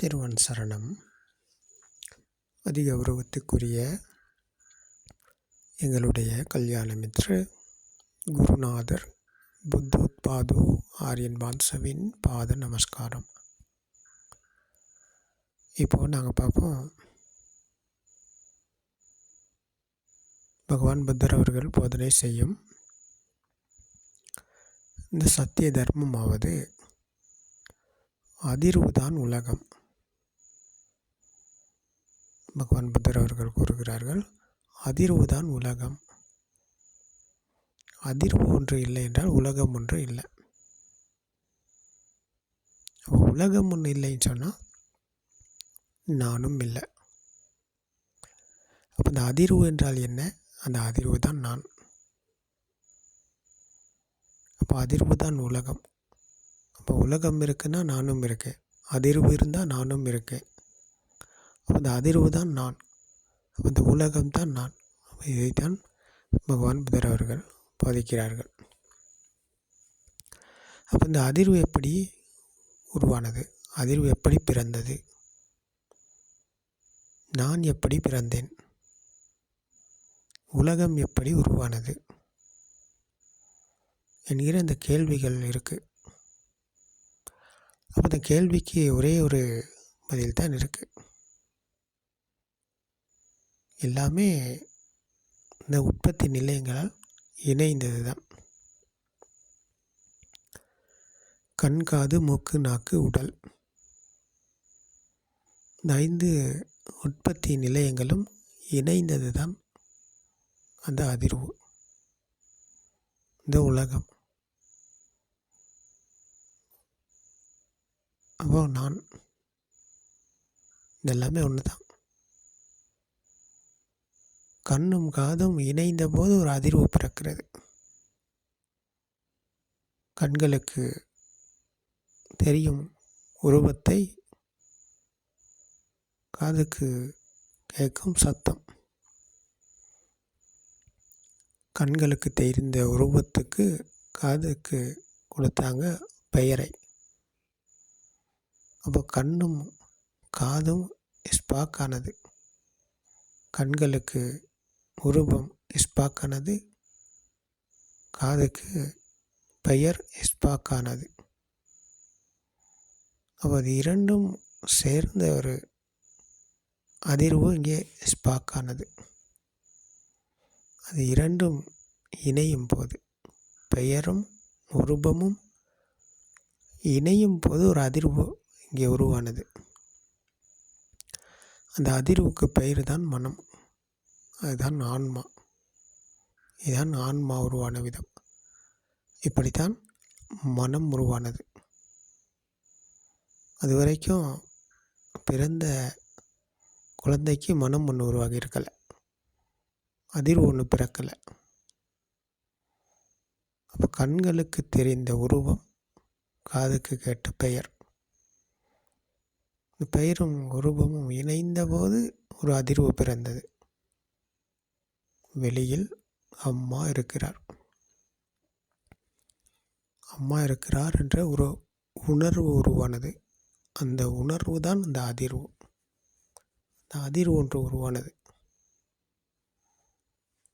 திருவன் சரணம். அதிகௌரவத்துக்குரிய எங்களுடைய கல்யாணமித்ர குருநாதர் புத்தோத்பாது ஆரியன் பான்சவின் பாத நமஸ்காரம். இப்போது நாங்கள் பார்ப்போம், பகவான் புத்தர் அவர்கள் போதனை செய்யும் இந்த சத்திய தர்மமாவது அதிர்வுதான் உலகம். பகவான் புத்தர் அவர்கள் கூறுகிறார்கள், அதிர்வுதான் உலகம். அதிர்வு ஒன்று இல்லை என்றால் உலகம் ஒன்று இல்லை. உலகம் ஒன்று இல்லைன்னு சொன்னால் நானும் இல்லை. அப்போ இந்த அதிர்வு என்றால் என்ன? அந்த அதிர்வு தான் நான். அப்போ அதிர்வு தான் உலகம். அப்போ உலகம் இருக்குன்னா நானும் இருக்கேன். அதிர்வு இருந்தால் நானும் இருக்கேன். அப்போ அந்த அதிர்வு தான் நான். அப்போ இந்த உலகம் தான் நான். இதைத்தான் பகவான் புத்தர் அவர்கள் போதிக்கிறார்கள். அப்போ இந்த அதிர்வு எப்படி உருவானது? அதிர்வு எப்படி பிறந்தது? நான் எப்படி பிறந்தேன்? உலகம் எப்படி உருவானது என்கிற இந்த கேள்விகள் இருக்குது. அப்போ இந்த கேள்விக்கு ஒரே ஒரு பதில் தான் இருக்குது. எல்லாமே இந்த உற்பத்தி நிலையங்களால் இணைந்தது தான். கண், காது, மூக்கு, நாக்கு, உடல், இந்த 5 உற்பத்தி நிலையங்களும் இணைந்தது தான் அந்த அதிர்வு, இந்த உலகம். அப்போ நான் இதெல்லாமே ஒன்று தான். கண்ணும் காதும் இணைந்த போது ஒரு அதிர்வு பிறக்கிறது. கண்களுக்கு தெரியும் உருவத்தை, காதுக்கு கேட்கும் சத்தம். கண்களுக்கு தெரிந்த உருவத்துக்கு காதுக்கு கொடுத்தாங்க பெயரை. அப்போ கண்ணும் காதும் ஸ்பாக்கானது. கண்களுக்கு உருவம் ஸ்பாக்கானது, காதுக்கு பெயர் ஸ்பாக்கானது. அப்போ அது இரண்டும் சேர்ந்த ஒரு அதிர்வு இங்கே ஸ்பாக்கானது. அது இரண்டும் இணையும் போது, பெயரும் உருவமும் இணையும் போது ஒரு அதிர்வு இங்கே உருவானது. அந்த அதிர்வுக்கு பெயர் தான் மனம். அதுதான் ஆன்மா. இதுதான் ஆன்மா உருவான விதம். இப்படித்தான் மனம் உருவானது. அது வரைக்கும் பிறந்த குழந்தைக்கு மனம் ஒன்று உருவாகி இருக்கலை, அதிர்வு ஒன்று பிறக்கலை. அப்போ கண்களுக்கு தெரிந்த உருவம், காதுக்கு கேட்ட பெயர், இந்த பெயரும் உருவமும் இணைந்த போது ஒரு அதிர்வு பிறந்தது. வெளியில் அம்மா இருக்கிறார், அம்மா இருக்கிறார் என்ற ஒரு உணர்வு உருவானது. அந்த உணர்வு தான் இந்த அதிர்வு. இந்த அதிர்வு ஒன்று உருவானது,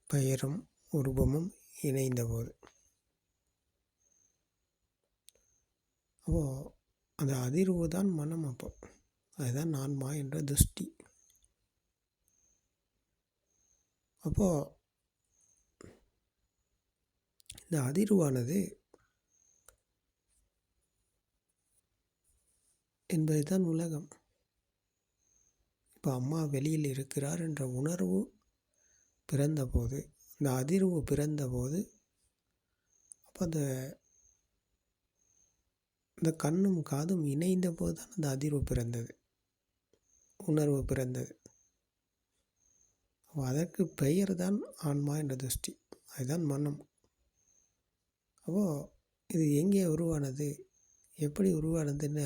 பெயரும் உருவமும் இணைந்த போது. அப்போது அந்த அதிர்வு தான் மனம். அப்போ அதுதான் ஆன்மா என்ற திருஷ்டி. அப்போது இந்த அதிர்வானது என்பது தான் உலகம். இப்போ அம்மா வெளியில் இருக்கிறார் என்ற உணர்வு பிறந்தபோது, இந்த அதிர்வு பிறந்தபோது, அப்போ இந்த கண்ணும் காதும் இணைந்த போது தான் அந்த அதிர்வு பிறந்தது, உணர்வு பிறந்தது. அதற்கு பெயர் தான் ஆன்மா என்ற திருஷ்டி. அதுதான் மனம். அப்போது இது எங்கே உருவானது, எப்படி உருவானதுன்னு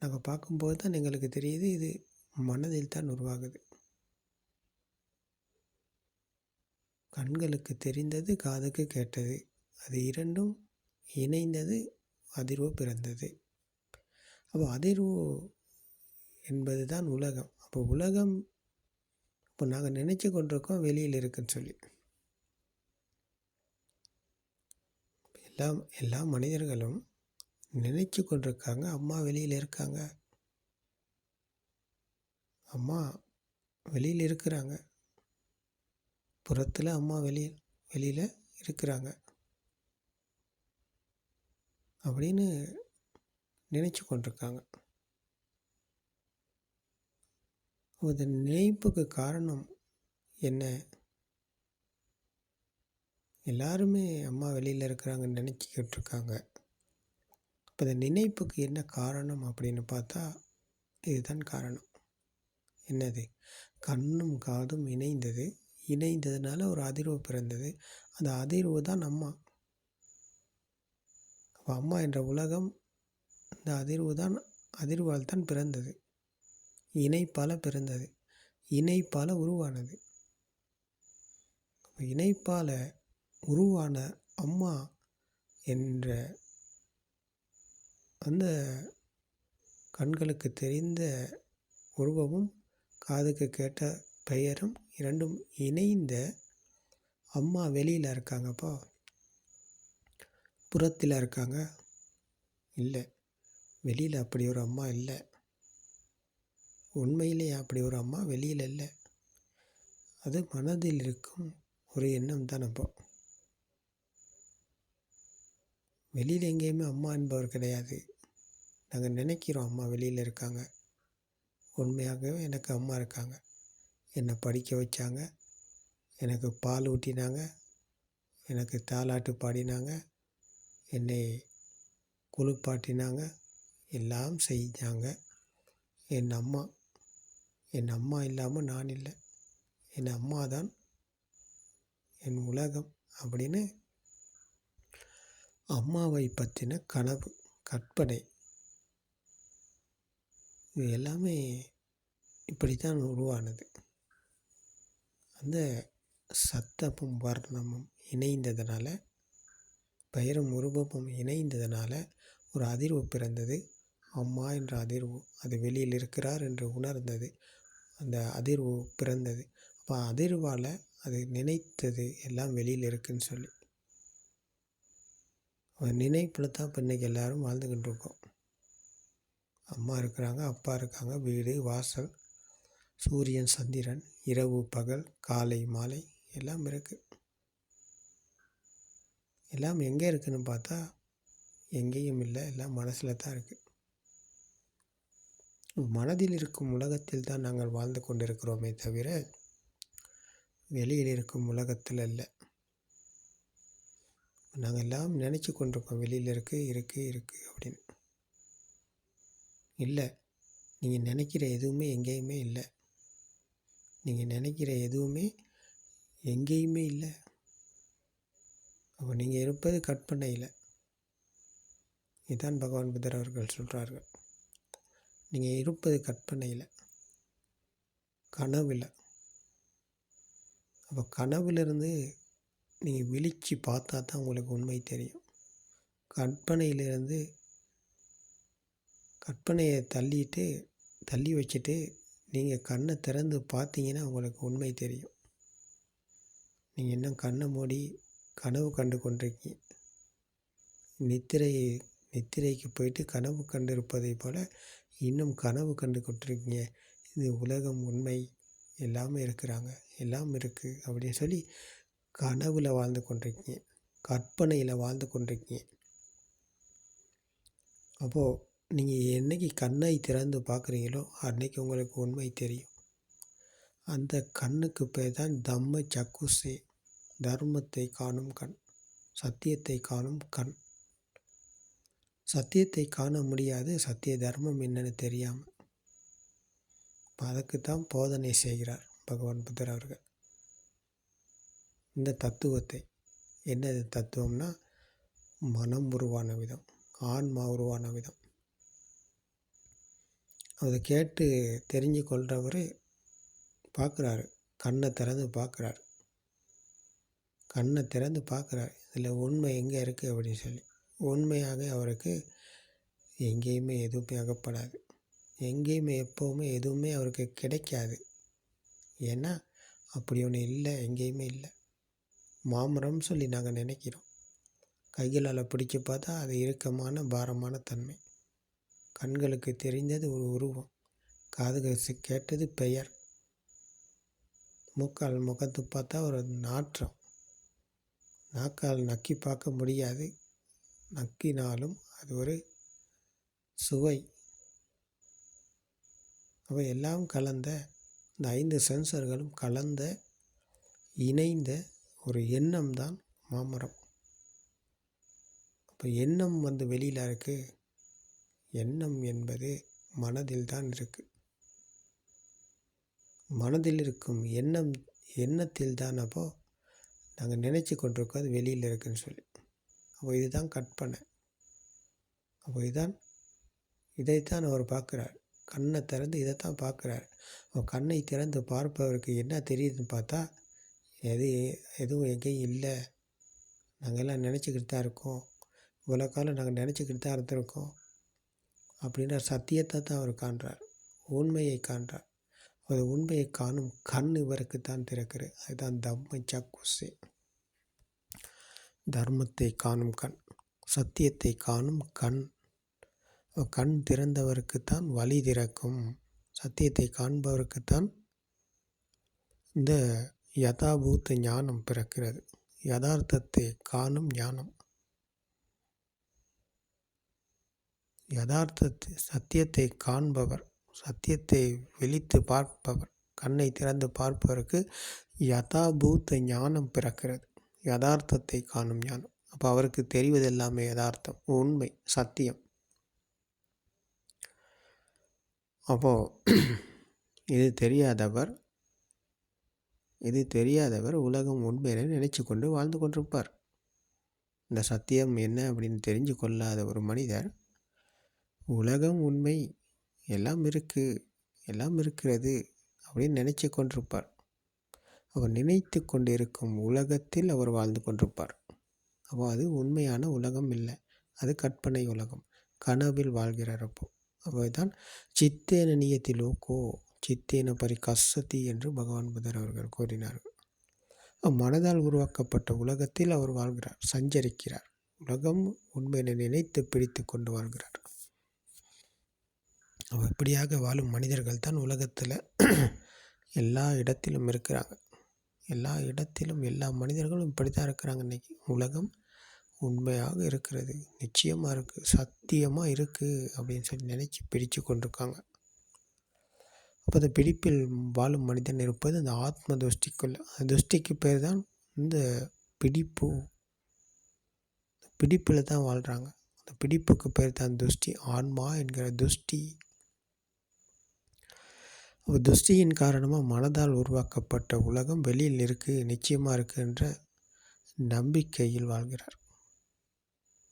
நாங்கள் பார்க்கும்போது தான் எங்களுக்கு தெரியுது, இது மனதில் தான் உருவாகுது. கண்களுக்கு தெரிந்தது, காதுக்கு கேட்டது, அது இரண்டும் இணைந்தது, அதிர்வு பிறந்தது. அப்போ அதிர்வு என்பது தான் உலகம். அப்போ உலகம் இப்போ நாங்கள் நினச்சி கொண்டிருக்கோம் வெளியில் இருக்குன்னு சொல்லி. எல்லா மனிதர்களும் நினைச்சு கொண்டிருக்காங்க அம்மா வெளியில் இருக்காங்க, அம்மா வெளியில் இருக்கிறாங்க, புறத்தில் அம்மா வெளியில் இருக்கிறாங்க அப்படின்னு நினச்சி கொண்டிருக்காங்க. அந்த நினைப்புக்கு காரணம் என்ன? எல்லாருமே அம்மா வெளியில் இருக்கிறாங்கன்னு நினச்சிக்கிட்டு இருக்காங்க. இப்போ இந்த நினைப்புக்கு என்ன காரணம் அப்படின்னு பார்த்தா இதுதான் காரணம். என்னது? கண்ணும் காதும் இணைந்ததுனால ஒரு அதிர்வு பிறந்தது. அந்த அதிர்வு தான் அம்மா. அப்போ அம்மா என்ற உலகம் இந்த அதிர்வால் தான் பிறந்தது, இணைப்பால் பிறந்தது, இணைப்பால் உருவானது. இணைப்பால் உருவான அம்மா என்ற அந்த கண்களுக்கு தெரிந்த உருவமும் காதுக்கு கேட்ட பெயரும் இரண்டும் இணைந்த அம்மா வெளியில் இருக்காங்கப்பா, புறத்தில் இருக்காங்க? இல்லை, வெளியில் அப்படி ஒரு அம்மா இல்லை. உண்மையிலேயே அப்படி ஒரு அம்மா வெளியில் இல்லை. அது மனதில் இருக்கும் ஒரு எண்ணம் தான். அப்போ வெளியில் எங்கேயுமே அம்மா என்பவர் கிடையாது. நாங்கள் நினைக்கிறோம் அம்மா வெளியில் இருக்காங்க. உண்மையாகவே எனக்கு அம்மா இருக்காங்க. என்னை படிக்க வச்சாங்க, எனக்கு பால் ஊட்டினாங்க, எனக்கு தாலாட்டு பாடினாங்க, என்னை குளிப்பாட்டினாங்க, எல்லாம் செஞ்சாங்க. என் அம்மா இல்லாமல் நான் இல்லை. என் அம்மா தான் என் உலகம் அப்படின்னு அம்மாவை பற்றின கனவு, கற்பனை, இது எல்லாமே இப்படித்தான் உருவானது. அந்த சத்தமும் வர்ணமும் இணைந்ததுனால, பெயரும் உருவமும் இணைந்ததுனால ஒரு அதிர்வு பிறந்தது. அம்மா என்ற அதிர்வு, அது வெளியில் இருக்கிறார் என்று உணர்ந்தது. அந்த அதிர்வு பிறந்தது. அப்போ அதிர்வால் அது நினைத்தது எல்லாம் வெளியில் இருக்குன்னு சொல்லி. நினைப்பில் தான் இப்போ இன்றைக்கி எல்லோரும் வாழ்ந்துக்கிட்டு இருக்கோம். அம்மா இருக்கிறாங்க, அப்பா இருக்காங்க, வீடு வாசல், சூரியன் சந்திரன், இரவு பகல், காலை மாலை எல்லாம் இருக்குது. எல்லாம் எங்கே இருக்குதுன்னு பார்த்தா எங்கேயும் இல்லை, எல்லாம் மனசில் தான் இருக்குது. மனதில் இருக்கும் உலகத்தில் தான் நாங்கள் வாழ்ந்து கொண்டிருக்கிறோமே தவிர வெளியில் இருக்கும் உலகத்தில் இல்லை. நாங்கள் எல்லாம் நினச்சி கொண்டிருக்கோம் வெளியில் இருக்குது அப்படின்னு. இல்லை, நீங்கள் நினைக்கிற எதுவுமே எங்கேயுமே இல்லை. நீங்கள் நினைக்கிற எதுவுமே எங்கேயுமே இல்லை. அப்போ நீங்கள் இருப்பது கற்பனையில். இதுதான் பகவான் புத்தர் அவர்கள் சொல்கிறார்கள். நீங்கள் இருப்பது கற்பனையில், கனவில். அப்போ கனவுலேருந்து நீங்கள் விழித்து பார்த்தா தான் உங்களுக்கு உண்மை தெரியும். கற்பனையை தள்ளி வச்சுட்டு நீங்கள் கண்ணை திறந்து பார்த்தீங்கன்னா உங்களுக்கு உண்மை தெரியும். நீங்கள் இன்னும் கண்ணை மூடி கனவு கண்டு கொண்டிருக்கீங்க. நித்திரைக்கு போயிட்டு கனவு கண்டு இருப்பதை போல் இன்னும் கனவு கண்டு கொண்டிருக்கீங்க. இது உலகம், உண்மை, எல்லாமே இருக்கிறாங்க, எல்லாம் இருக்குது அப்படின்னு சொல்லி கனவில் வாழ்ந்து கொண்டிருக்கீங்க, கற்பனையில் வாழ்ந்து கொண்டிருக்கீங்க. அப்போது நீங்கள் என்றைக்கு கண்ணை திறந்து பார்க்குறீங்களோ அன்றைக்கி உங்களுக்கு உண்மை தெரியும். அந்த கண்ணுக்கு பேர் தான் தம்ம சக்குசே, தர்மத்தை காணும் கண், சத்தியத்தை காணும் கண். சத்தியத்தை காண முடியாது, சத்திய தர்மம் என்னன்னு தெரியாமல். அதுக்கு தான் போதனை செய்கிறார் பகவான் புத்தர் அவர்கள். இந்த தத்துவத்தை, என்னது தத்துவம்னா மனம் உருவான விதம், ஆன்மா உருவான விதம், அதை கேட்டு தெரிஞ்சு கொள்கிறவர் பார்க்குறாரு. கண்ணை திறந்து பார்க்குறாரு. இதில் உண்மை எங்கே இருக்குது அப்படின்னு சொல்லி. உண்மையாக அவருக்கு எங்கேயுமே எதுவுமே அகப்படாது. எங்கேயுமே எப்போவுமே எதுவுமே அவருக்கு கிடைக்காது. ஏன்னா அப்படி ஒன்று இல்லை, எங்கேயுமே இல்லை. மாமரம்னு சொல்லி நாங்கள் நினைக்கிறோம். கைகளால் பிடிச்சி பார்த்தா அது இறுக்கமான பாரமான தன்மை. கண்களுக்கு தெரிந்தது ஒரு உருவம், காதுகள் கேட்டது பெயர், மூக்கால் முகத்து பார்த்தா ஒரு நாற்றம், நாக்கால் நக்கி பார்க்க முடியாது, நக்கினாலும் அது ஒரு சுவை. அவை எல்லாம் கலந்த இந்த 5 சென்சர்களும் கலந்த இணைந்த ஒரு எண்ணம் தான் மாமரம். அப்போ எண்ணம் வெளியில் இருக்குது. எண்ணம் என்பது மனதில் தான் இருக்குது. மனதில் இருக்கும் எண்ணத்தில் தான் அப்போது நாங்கள் நினச்சி கொண்டிருக்கோம் அது வெளியில் இருக்குதுன்னு சொல்லி. அப்போ இதுதான் கற்பனை. அப்போ இதைத்தான் அவர் பார்க்குறார். கண்ணை திறந்து இதைத்தான் பார்க்குறார். கண்ணை திறந்து பார்ப்பவருக்கு என்ன தெரியுதுன்னு பார்த்தா எதுவும் எங்கேயும் இல்லை, நாங்கள் எல்லாம் நினச்சிக்கிட்டு தான் இருக்கோம், இவ்வளோ காலம் நாங்கள் நினச்சிக்கிட்டு தான் இருந்திருக்கோம் அப்படின்ற சத்தியத்தை தான் அவர் காண்றார், உண்மையை காண்றார். அது உண்மையை காணும் கண் இவருக்கு தான் திறக்கிறது. அதுதான் தம்ம சக்குசே, தர்மத்தை காணும் கண், சத்தியத்தை காணும் கண். கண் திறந்தவருக்குத்தான் வழி திறக்கும். சத்தியத்தை காண்பவருக்குத்தான் இந்த யதாபூத்த ஞானம் பிறக்கிறது, யதார்த்தத்தை காணும் ஞானம். சத்தியத்தை காண்பவர், சத்தியத்தை விழித்து பார்ப்பவர், கண்ணை திறந்து பார்ப்பவருக்கு யதாபூத்த ஞானம் பிறக்கிறது, யதார்த்தத்தை காணும் ஞானம். அப்போ அவருக்கு தெரிவது எல்லாமே யதார்த்தம், உண்மை, சத்தியம். அப்போது இது தெரியாதவர் உலகம் உண்மையில நினைச்சு கொண்டு வாழ்ந்து கொண்டிருப்பார். இந்த சத்தியம் என்ன அப்படின்னு தெரிஞ்சு கொள்ளாத ஒரு மனிதர் உலகம் உண்மை, எல்லாம் இருக்கிறது அப்படின்னு நினைச்சு கொண்டிருப்பார். அவர் நினைத்து கொண்டிருக்கும் உலகத்தில் அவர் வாழ்ந்து கொண்டிருப்பார். அப்போ அது உண்மையான உலகம் இல்லை, அது கற்பனை உலகம், கனவில் வாழ்கிறார். அப்போதான் சித்தேன நியத்தி லோகோ சித்தேன பரிகசதி என்று பகவான் புத்தர் அவர்கள் கூறினார்கள். மனதால் உருவாக்கப்பட்ட உலகத்தில் அவர் வாழ்கிறார், சஞ்சரிக்கிறார். உலகம் உண்மையை நினைத்து பிடித்து கொண்டு வாழ்கிறார். இப்படியாக வாழும் மனிதர்கள் தான் உலகத்தில் எல்லா இடத்திலும் இருக்கிறாங்க. எல்லா இடத்திலும் எல்லா மனிதர்களும் இப்படி தான் இருக்கிறாங்க. இன்றைக்கி உலகம் உண்மையாக இருக்கிறது, நிச்சயமாக இருக்குது, சத்தியமாக இருக்குது அப்படின்னு சொல்லி நினச்சி பிடிச்சு கொண்டிருக்காங்க. அப்போ அந்த பிடிப்பில் வாழும் மனிதன் இருப்பது அந்த ஆத்ம துஷ்டிக்குள்ள. அந்த துஷ்டிக்கு பேர் தான் இந்த பிடிப்பில் தான் வாழ்கிறாங்க. அந்த பிடிப்புக்கு பேர் தான் துஷ்டி, ஆன்மா என்கிற துஷ்டி. அப்போ துஷ்டியின் காரணமாக மனதால் உருவாக்கப்பட்ட உலகம் வெளியில் இருக்குது, நிச்சயமாக இருக்குன்ற நம்பிக்கையில் வாழ்கிறார்.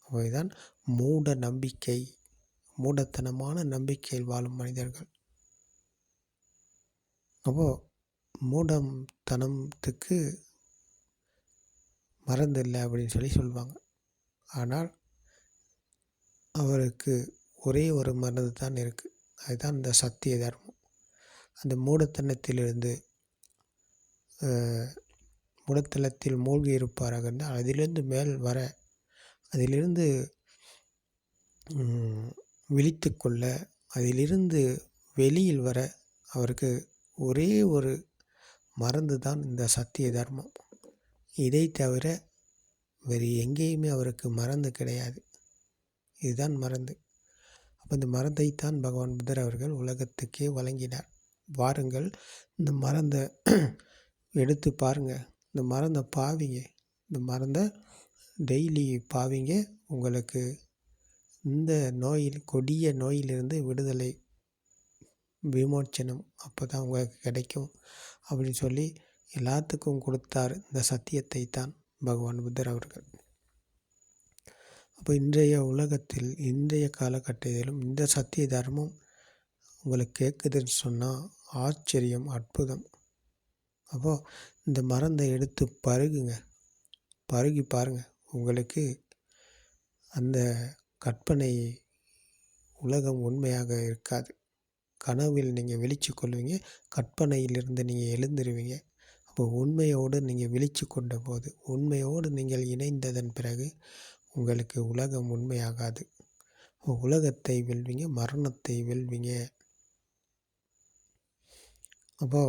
அவைதான் மூட நம்பிக்கை, மூடத்தனமான நம்பிக்கையில் வாழும் மனிதர்கள். அப்போது மூடத்தனத்துக்கு மருந்து இல்லை அப்படின்னு சொல்லுவாங்க. ஆனால் அவருக்கு ஒரே ஒரு மருந்து தான் இருக்குது, அதுதான் இந்த சத்திய தர்மம். அந்த மூடத்தனத்தில் மூழ்கி இருப்பாராக இருந்தால் அதிலிருந்து மேல் வர, அதிலிருந்து விழித்து கொள்ள, அதிலிருந்து வெளியில் வர அவருக்கு ஒரே ஒரு மருந்து தான் இந்த சத்திய தர்மம். இதை தவிர வேறு எங்கேயுமே அவருக்கு மருந்து கிடையாது. இதுதான் மருந்து. அப்போ இந்த மருந்தைத்தான் பகவான் புத்தர் அவர்கள் உலகத்துக்கே வழங்கினார். வாருங்கள், இந்த மருந்தை எடுத்து பாருங்கள், இந்த மருந்தை பாவிங்க, இந்த மருந்தை டெய்லி பாவிங்க, உங்களுக்கு இந்த கொடிய நோயிலிருந்து விடுதலை, விமோச்சனம் அப்போ தான் உங்களுக்கு கிடைக்கும் அப்படின்னு சொல்லி எல்லாத்துக்கும் கொடுத்தார் இந்த சத்தியத்தை தான் பகவான் புத்தர் அவர்கள். அப்போ இன்றைய உலகத்தில், இன்றைய காலகட்டத்திலும் இந்த சத்திய தர்மம் உங்களுக்கு கேட்குதுன்னு சொன்னால் ஆச்சரியம், அற்புதம். அப்போது இந்த மருந்தை எடுத்து பருகி பாருங்கள், உங்களுக்கு அந்த கற்பனை உலகம் உண்மையாக இருக்காது. கனவில் நீங்கள் விழிச்சு கொள்வீங்க, கற்பனையிலிருந்து நீங்கள் எழுந்துருவீங்க. அப்போ உண்மையோடு நீங்கள் விழிச்சு கொண்ட போது, உண்மையோடு நீங்கள் இணைந்ததன் பிறகு உங்களுக்கு உலகம் உண்மையாகாது. உலகத்தை வெல்வீங்க, மரணத்தை வெல்வீங்க. அப்போ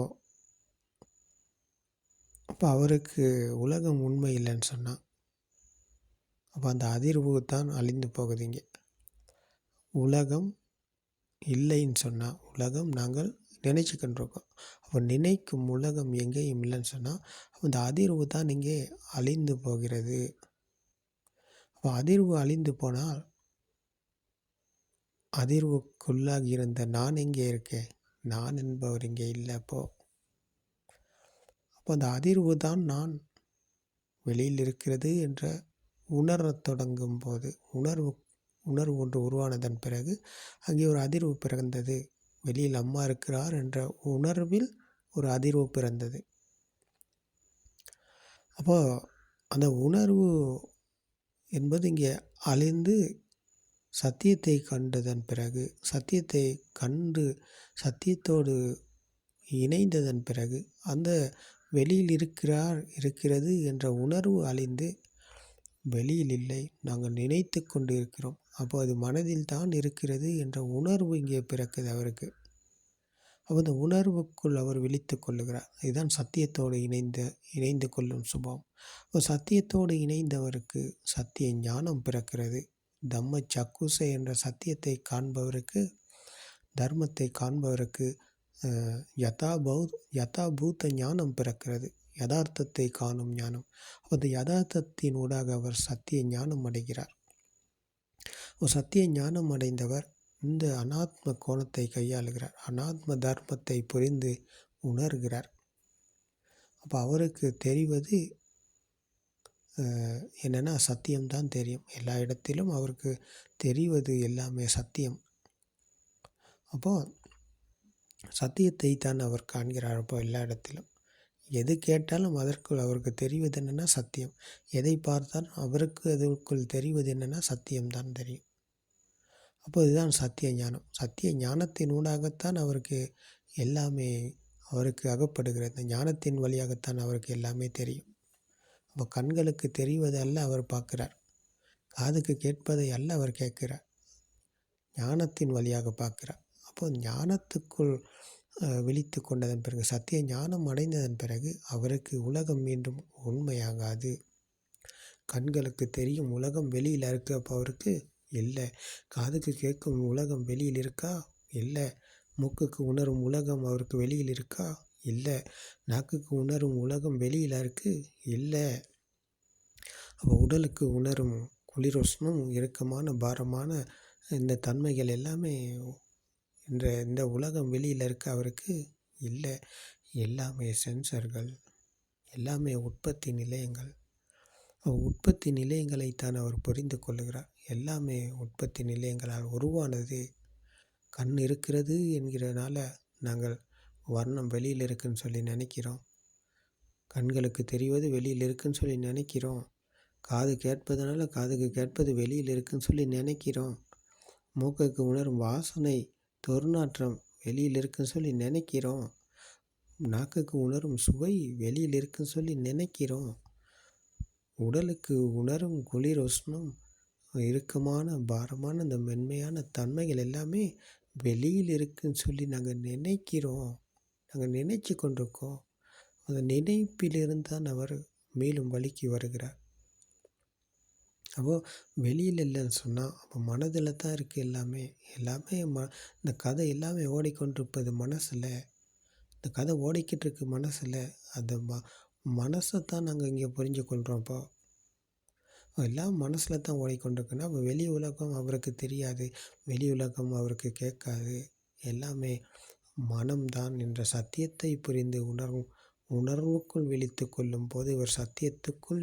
அப்போ அவருக்கு உலகம் உண்மை இல்லைன்னு சொன்னால், அப்போ அந்த அதிர்வு தான் அழிந்து போகுதுங்க. உலகம் இல்லைன்னு சொன்னால், உலகம் நாங்கள் நினச்சிக்கிட்டுருக்கோம். அப்போ நினைக்கும் உலகம் எங்கேயும் இல்லைன்னு சொன்னால், அந்த அதிர்வு தான் இங்கே அழிந்து போகிறது. அப்போ அதிர்வு அழிந்து போனால், அதிர்வுக்குள்ளாகி இருந்த நான் எங்கே இருக்கேன்? நான் என்பவர் இங்கே இல்லை. அப்போ அந்த அதிர்வு தான் நான் வெளியில் இருக்கிறது என்ற உணரத் தொடங்கும் போது, உணர்வு ஒன்று உருவானதன் பிறகு அங்கே ஒரு அதிர்வு பிறந்தது. வெளியில் அம்மா இருக்கிறார் என்ற உணர்வில் ஒரு அதிர்வு பிறந்தது. அப்போ அந்த உணர்வு என்பது இங்கே அழிந்து சத்தியத்தை கண்டதன் பிறகு, சத்தியத்தை கண்டு சத்தியத்தோடு இணைந்ததன் பிறகு அந்த வெளியில் இருக்கிறது என்ற உணர்வு அழிந்து வெளியில் இல்லை, நாங்கள் நினைத்து கொண்டு இருக்கிறோம். அப்போ அது மனதில் தான் இருக்கிறது என்ற உணர்வு இங்கே பிறக்குது அவருக்கு. அப்போ அந்த உணர்வுக்குள் அவர் விழித்து கொள்ளுகிறார். இதுதான் சத்தியத்தோடு இணைந்து கொள்ளும் சுபாவம். அப்போ சத்தியத்தோடு இணைந்தவருக்கு சத்திய ஞானம் பிறக்கிறது. தம்ம சக்குச என்ற சத்தியத்தை காண்பவருக்கு, தர்மத்தை காண்பவருக்கு யதாபூத ஞானம் பிறக்கிறது. யதார்த்தத்தை காணும் ஞானம். அந்த யதார்த்தத்தின் ஊடாக அவர் சத்திய ஞானம் அடைகிறார். சத்திய ஞானம் அடைந்தவர் இந்த அனாத்ம கோணத்தை கையாளுகிறார். அனாத்ம தர்மத்தை புரிந்து உணர்கிறார். அப்போ அவருக்கு தெரிவது என்னென்னா சத்தியம்தான் தெரியும். எல்லா இடத்திலும் அவருக்கு தெரிவது எல்லாமே சத்தியம். அப்போது சத்தியத்தை தான் அவர் காண்கிறார். அப்போ எல்லா இடத்திலும் எது கேட்டாலும் அதற்குள் அவருக்கு தெரிவது என்னென்னா சத்தியம். எதை பார்த்தாலும் அவருக்கு அதற்குள் தெரிவது என்னென்னா சத்தியம்தான் தெரியும். அப்போ இதுதான் சத்திய ஞானம். சத்திய ஞானத்தின் ஊடாகத்தான் அவருக்கு எல்லாமே அவருக்கு அகப்படுகிறது. இந்த ஞானத்தின் வழியாகத்தான் அவருக்கு எல்லாமே தெரியும். அப்போ கண்களுக்கு தெரிவது அல்ல அவர் பார்க்கிறார், காதுக்கு கேட்பதை அல்ல அவர் கேட்கிறார், ஞானத்தின் வழியாக பார்க்கிறார். அப்போ ஞானத்துக்குள் விழித்து கொண்டதன் பிறகு, சத்திய ஞானம் அடைந்ததன் பிறகு அவருக்கு உலகம் மீண்டும் உண்மையாகாது. கண்களுக்கு தெரியும் உலகம் வெளியில் இருக்கு, அப்போ அவருக்கு இல்லை. காதுக்கு கேட்கும் உலகம் வெளியில் இருக்கா? இல்லை. மூக்குக்கு உணரும் உலகம் அவருக்கு வெளியில் இருக்கா? இல்லை. நாக்குக்கு உணரும் உலகம் வெளியில் இருக்கு? இல்லை. அப்போ உடலுக்கு உணரும் குளிரோஷ்ணம், இறுக்கமான பாரமான இந்த தன்மைகள் எல்லாமே இந்த உலகம் வெளியில் இருக்க அவருக்கு இல்லை. எல்லாமே சென்சர்கள், எல்லாமே உற்பத்தி நிலையங்கள். உற்பத்தி நிலையங்களைத்தான் அவர் புரிந்து கொள்ளுகிறார். எல்லாமே உற்பத்தி நிலையங்களால் உருவானது. கண் இருக்கிறது என்கிறனால நாங்கள் வர்ணம் வெளியில் இருக்குன்னு சொல்லி நினைக்கிறோம். கண்களுக்கு தெரிவது வெளியில் இருக்குன்னு சொல்லி நினைக்கிறோம். காது கேட்பதனால காதுக்கு கேட்பது வெளியில் இருக்குன்னு சொல்லி நினைக்கிறோம். மூக்குக்கு உணரும் வாசனை, துர்நாற்றம் வெளியில் இருக்குன்னு சொல்லி நினைக்கிறோம். நாக்குக்கு உணரும் சுவை வெளியில் இருக்குன்னு சொல்லி நினைக்கிறோம். உடலுக்கு உணரும் குளிர் உஷ்ணம், இறுக்கமான பாரமான இந்த மென்மையான தன்மைகள் எல்லாமே வெளியில் இருக்குன்னு சொல்லி நாங்கள் நினைக்கிறோம். நாங்கள் நினைச்சு கொண்டிருக்கோம். அந்த நினைப்பிலிருந்து தான் அவர் மேலும் வழிக்கு வருகிறார். அப்போது வெளியில் இல்லைன்னு சொன்னால் அப்போ மனதில் தான் இருக்குது எல்லாமே. இந்த கதை எல்லாமே ஓடிக்கொண்டிருப்பது மனசில். இந்த கதை ஓடிக்கிட்டு இருக்கு மனசில். அந்த மனசை தான் நாங்கள் இங்கே புரிஞ்சு கொள்கிறோம். அப்போ எல்லாம் மனசில் தான் ஓடிக்கொண்டிருக்குன்னா அப்போ வெளி உலகம் அவருக்கு தெரியாது, வெளி உலகம் அவருக்கு கேட்காது. எல்லாமே மனம்தான் என்ற சத்தியத்தை புரிந்து உணர்வுக்குள் விழித்து கொள்ளும் போது இவர் சத்தியத்துக்குள்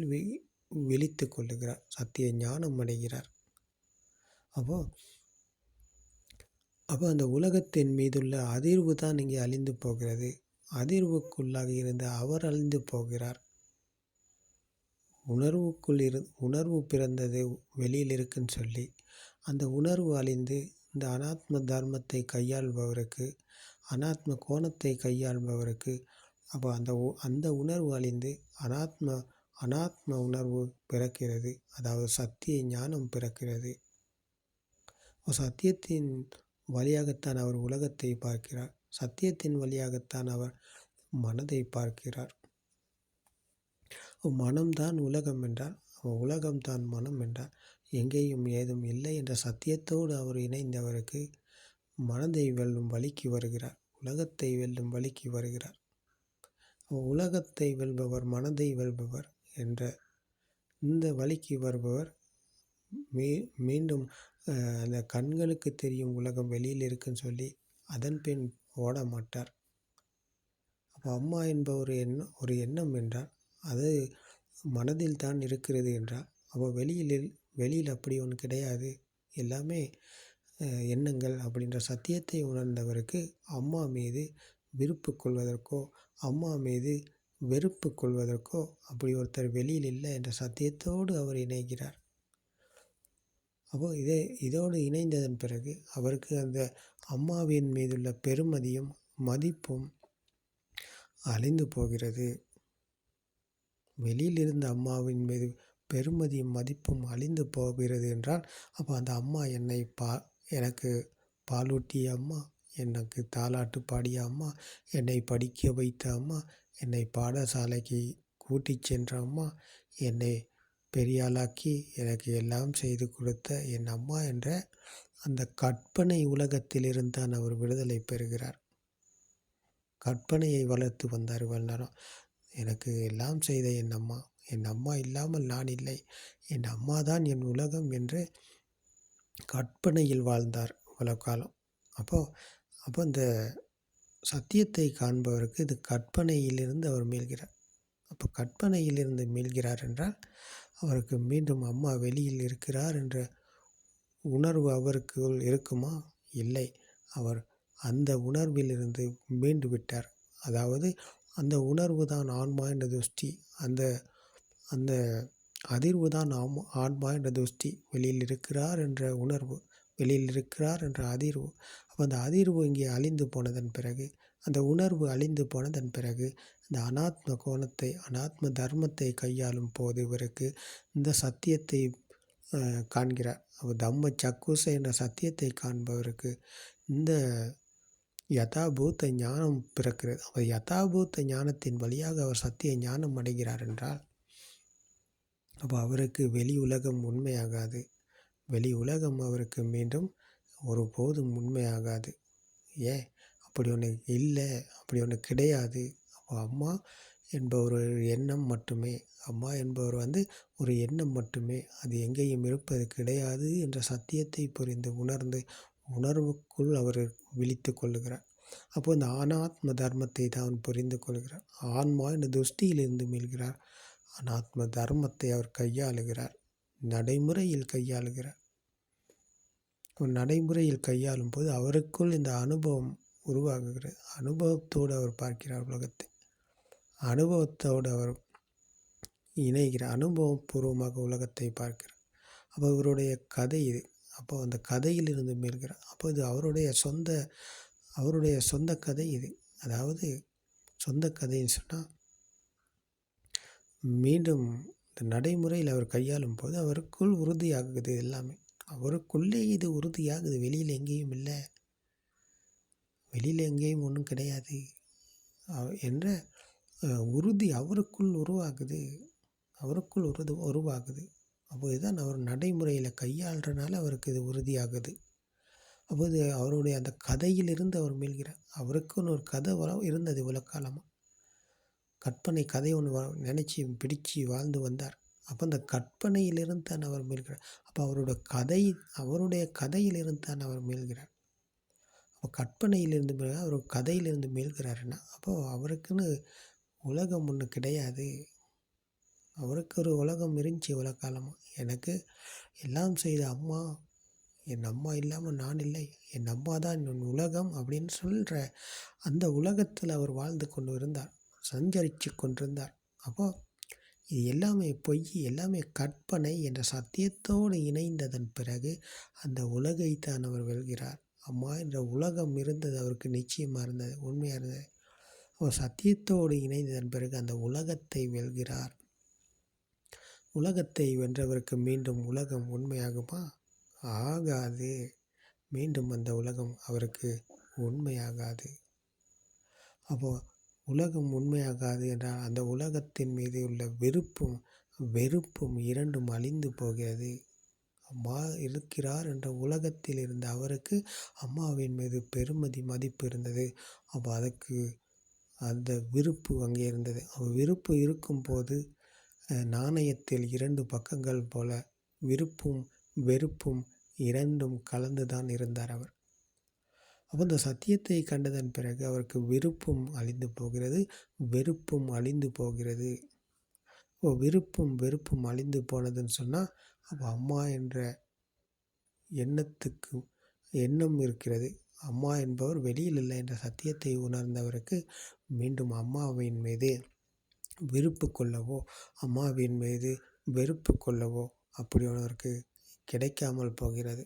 விழித்து கொள்ளுகிறார், சத்திய ஞானம் அடைகிறார். அப்போ அந்த உலகத்தின் மீதுள்ள அதிர்வு தான் இங்கே அழிந்து போகிறது. அதிர்வுக்குள்ளாக இருந்து அவர் அழிந்து போகிறார். உணர்வு பிறந்தது வெளியில் இருக்குன்னு சொல்லி அந்த உணர்வு அழிந்து இந்த அனாத்ம தர்மத்தை கையாள்பவருக்கு, அனாத்ம கோணத்தை கையாள்பவருக்கு அப்போ அந்த உணர்வு அழிந்து அனாத்ம அனாத்ம உணர்வு பிறக்கிறது. அதாவது சத்திய ஞானம் பிறக்கிறது. சத்தியத்தின் வழியாகத்தான் அவர் உலகத்தை பார்க்கிறார். சத்தியத்தின் வழியாகத்தான் அவர் மனதை பார்க்கிறார். மனம்தான் உலகம் என்றால், உலகம்தான் மனம் என்றால், எங்கேயும் ஏதும் இல்லை என்ற சத்தியத்தோடு அவர் இணைந்தவருக்கு மனதை வெல்லும் வழிக்கு வருகிறார். உலகத்தை வெல்லும் வழிக்கு வருகிறார். உலகத்தை வெல்பவர், மனதை வெல்பவர் என்ற இந்த வழிக்கு வருபவர் மீண்டும் அந்த கண்களுக்கு தெரியும் உலகம் வெளியில் இருக்குன்னு சொல்லி அதன் பின் ஓட மாட்டார். அப்போ அம்மா என்ப ஒரு எண்ணம் என்றால் அது மனதில் தான் இருக்கிறது என்றால், அப்போ வெளியில் அப்படி ஒன்று கிடையாது, எல்லாமே எண்ணங்கள் அப்படின்ற சத்தியத்தை உணர்ந்தவருக்கு அம்மா மீது விருப்பு கொள்வதற்கோ அம்மா மீது வெறுப்பு கொள்வதற்கோ அப்படி ஒருத்தர் வெளியில் இல்லை என்ற சத்தியத்தோடு அவர் இணைகிறார். அப்போது இதோடு இணைந்ததன் பிறகு அவருக்கு அந்த அம்மாவின் மீதுள்ள பெருமதியும் மதிப்பும் அழிந்து போகிறது. வெளியில் இருந்த அம்மாவின் மீது பெருமதியும் மதிப்பும் அழிந்து போகிறது என்றால், அப்போ அந்த அம்மா எனக்கு பாலூட்டிய அம்மா, எனக்கு தாலாட்டு பாடிய அம்மா, என்னை படிக்க வைத்த அம்மா, என்னை பாடசாலைக்கு கூட்டிச் சென்ற அம்மா, என்னை பெரியாளாக்கி எனக்கு எல்லாம் செய்து கொடுத்த என் அம்மா என்ற அந்த கற்பனை உலகத்திலிருந்து தான் அவர் விடுதலை பெறுகிறார். கற்பனையை வளர்த்து வந்தார் இவ்வளவு நேரம். எனக்கு எல்லாம் செய்த என் அம்மா இல்லாமல் நான் இல்லை, என் அம்மா தான் என் உலகம் என்று கற்பனையில் வாழ்ந்தார் இவ்வளவு காலம். அப்போ இந்த சத்தியத்தை காண்பவருக்கு இது கற்பனையிலிருந்து அவர் மீள்கிறார். அப்போ கற்பனையிலிருந்து மீள்கிறார் என்றால் அவருக்கு மீண்டும் அம்மா வெளியில் இருக்கிறார் என்ற உணர்வு அவருக்குள் இருக்குமா? இல்லை. அவர் அந்த உணர்விலிருந்து மீண்டு விட்டார். அதாவது அந்த உணர்வு தான் ஆன்மா என்ற துஷ்டி, அந்த அந்த அதிர்வு தான் ஆன்மா என்ற துஷ்டி. வெளியில் இருக்கிறார் என்ற உணர்வு, வெளியில் இருக்கிறார் என்ற அதிர்வு. அப்போ அந்த அதிர்வு இங்கே அழிந்து போனதன் பிறகு, அந்த உணர்வு அழிந்து போனதன் பிறகு, இந்த அனாத்ம கோணத்தை, அனாத்ம தர்மத்தை கையாளும் போது இவருக்கு இந்த சத்தியத்தை காண்கிறார். தம்ம சக்குச என்ற சத்தியத்தை காண்பவருக்கு இந்த யதாபூத்த ஞானம் பிறக்கிறது. அவர் யதாபூத்த ஞானத்தின் வழியாக அவர் சத்திய ஞானம் அடைகிறார் என்றால், அப்போ அவருக்கு வெளி உலகம் உண்மையாகாது. வெளி உலகம் அவருக்கு மீண்டும் ஒருபோதும் உண்மையாகாது. ஏன்? அப்படி ஒன்று இல்லை, அப்படி ஒன்று கிடையாது. அப்போ அம்மா என்பவர் ஒரு எண்ணம் மட்டுமே, அம்மா என்பவர் ஒரு எண்ணம் மட்டுமே, அது எங்கேயும் இருப்பது கிடையாது என்ற சத்தியத்தை புரிந்து உணர்வுக்குள் அவர் விழித்து கொள்ளுகிறார். அப்போ இந்த அனாத்ம தர்மத்தை தான் புரிந்து கொள்கிறார். ஆன்மா என்ற துஷ்டியிலிருந்து மீள்கிறார். அனாத்ம தர்மத்தை அவர் கையாளுகிறார், நடைமுறையில் கையாளுகிறார். நடைமுறையில் கையாளும் போது அவருக்குள் இந்த அனுபவம் உருவாகுகிறது. அனுபவத்தோடு அவர் பார்க்கிறார் உலகத்தை, அனுபவத்தோடு அவர் இணைகிறார், அனுபவபூர்வமாக உலகத்தை பார்க்கிறார். அப்போ இவருடைய கதை இது. அப்போ அந்த கதையிலிருந்து மீள்கிறார். அப்போ இது அவருடைய சொந்த கதை இது. அதாவது சொந்த கதைன்னு சொன்னால், மீண்டும் இந்த நடைமுறையில் அவர் கையாளும் போது அவருக்குள் உறுதியாகுது. எல்லாமே அவருக்குள்ளே இது உறுதியாகுது. வெளியில் எங்கேயும் இல்லை, வெளியில் எங்கேயும் ஒன்றும் கிடையாது என்ற உறுதி அவருக்குள் உருவாகுது. அப்போது இதுதான் அவர் நடைமுறையில் கையாளுறதுனால அவருக்கு இது உறுதியாகுது. அப்போது அவருடைய அந்த கதையிலிருந்து அவர் மீள்கிறார். அவருக்குன்னு ஒரு கதை இருந்தது இவ்வளோ காலமாக. கற்பனை கதை ஒன்று நினச்சி பிடிச்சி வாழ்ந்து வந்தார். அப்போ அந்த கற்பனையிலிருந்து தான் அவர் மீள்கிறார். அப்போ அவருடைய கதையிலிருந்து தான் அவர் மீள்கிறார். அப்போ கற்பனையிலிருந்து அவர் கதையிலிருந்து மீள்கிறாருன்னா, அப்போது அவருக்குன்னு உலகம் ஒன்று கிடையாது. அவருக்கு ஒரு உலகம் இருந்துச்சு இவ்வளோ காலமாக. எனக்கு எல்லாம் செய்த அம்மா, என் அம்மா இல்லாமல் நான் இல்லை, என் அம்மா தான் என் உலகம் அப்படின்னு சொல்கிற அந்த உலகத்தில் அவர் வாழ்ந்து கொண்டு இருந்தார், சஞ்சரித்து கொண்டிருந்தார். அப்போது இது எல்லாமே பொய், எல்லாமே கற்பனை என்ற சத்தியத்தோடு இணைந்ததன் பிறகு அந்த உலகைத்தான் அவர் வெல்கிறார். அம்மா என்ற உலகம் இருந்தது, அவருக்கு நிச்சயமாக இருந்தது, உண்மையாக இருந்தது. அவர் சத்தியத்தோடு இணைந்ததன் பிறகு அந்த உலகத்தை வெல்கிறார். உலகத்தை வென்றவருக்கு மீண்டும் உலகம் உண்மையாகுமா? ஆகாது. மீண்டும் அந்த உலகம் அவருக்கு உண்மையாகாது. அப்போது உலகம் உண்மையாகாது என்றால் அந்த உலகத்தின் மீது உள்ள வெறுப்பும் இரண்டும் அழிந்து போகிறது. அம்மா இருக்கிறார் என்ற உலகத்தில் இருந்த அவருக்கு அம்மாவின் மீது பெருமதி மதிப்பு இருந்தது. அப்போ அதற்கு அந்த விருப்பு அங்கே இருந்தது. விருப்பு இருக்கும்போது நாணயத்தில் 2 பக்கங்கள் போல விருப்பும் வெறுப்பும் இரண்டும் கலந்து தான் இருந்தார் அவர். அப்போ இந்த சத்தியத்தை கண்டதன் பிறகு அவருக்கு விருப்பும் அழிந்து போகிறது, வெறுப்பும் அழிந்து போகிறது. விருப்பும் வெறுப்பும் அழிந்து போனதுன்னு சொன்னால் அப்போ அம்மா என்ற எண்ணம் இருக்கிறது. அம்மா என்பவர் வெளியில் இல்லை என்ற சத்தியத்தை உணர்ந்தவருக்கு மீண்டும் அம்மாவின் மீது விருப்பு கொள்ளவோ அம்மாவின் மீது வெறுப்பு கொள்ளவோ அப்படி ஒன்றுக்கு கிடைக்காமல் போகிறது.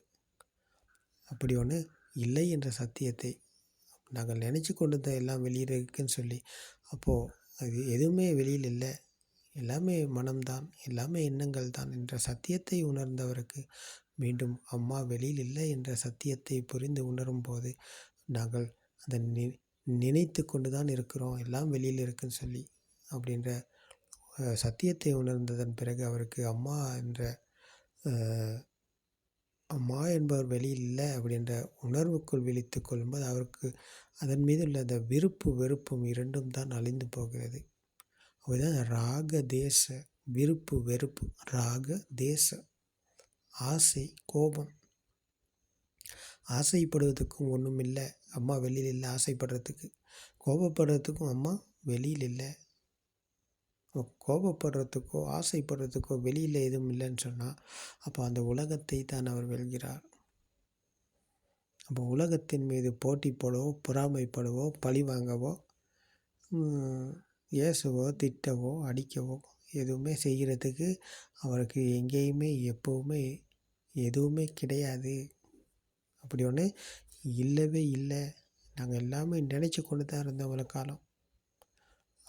அப்படி ஒன்று இல்லை என்ற சத்தியத்தை நாங்கள் நினச்சி கொண்டு தான் எல்லாம் வெளியில் இருக்குன்னு சொல்லி, அப்போது அது எதுவுமே வெளியில் இல்லை, எல்லாமே மனம்தான், எல்லாமே எண்ணங்கள் தான் என்ற சத்தியத்தை உணர்ந்தவருக்கு மீண்டும் அம்மா வெளியில் இல்லை என்ற சத்தியத்தை புரிந்து உணரும் போது நாங்கள் அதை நினைத்து கொண்டு தான் இருக்கிறோம், எல்லாம் வெளியில் இருக்குன்னு சொல்லி அப்படின்ற சத்தியத்தை உணர்ந்ததன் பிறகு அவருக்கு அம்மா என்பவர் வெளியில் இல்லை அப்படின்ற உணர்வுக்குள் விழித்து கொள்ளும்போது அவருக்கு அதன் மீது உள்ள அந்த வெறுப்பும் இரண்டும் தான் அழிந்து போகிறது. அதுதான் ராக தேச விருப்பு வெறுப்பு, ராக தேச ஆசை கோபம். ஆசைப்படுவதற்கும் ஒன்றும் இல்லை, அம்மா வெளியில் இல்லை. ஆசைப்படுறதுக்கு கோபப்படுறதுக்கும் அம்மா வெளியில் இல்லை. கோபப்படுறதுக்கோ ஆசைப்படுறதுக்கோ வெளியில் எதுவும் இல்லைன்னு சொன்னால் அப்போ அந்த உலகத்தை தான் அவர் வெல்கிறார். அப்போ உலகத்தின் மீது போட்டி போடவோ பொறாமைப்படவோ பழி வாங்கவோ ஏசவோ திட்டவோ அடிக்கவோ எதுவுமே செய்கிறதுக்கு அவருக்கு எங்கேயுமே எப்போவுமே எதுவுமே கிடையாது. அப்படி ஒன்று இல்லவே இல்லை. நாங்கள் எல்லாமே நினச்சி கொண்டு தான் இருந்தோம் ஒரு காலம்.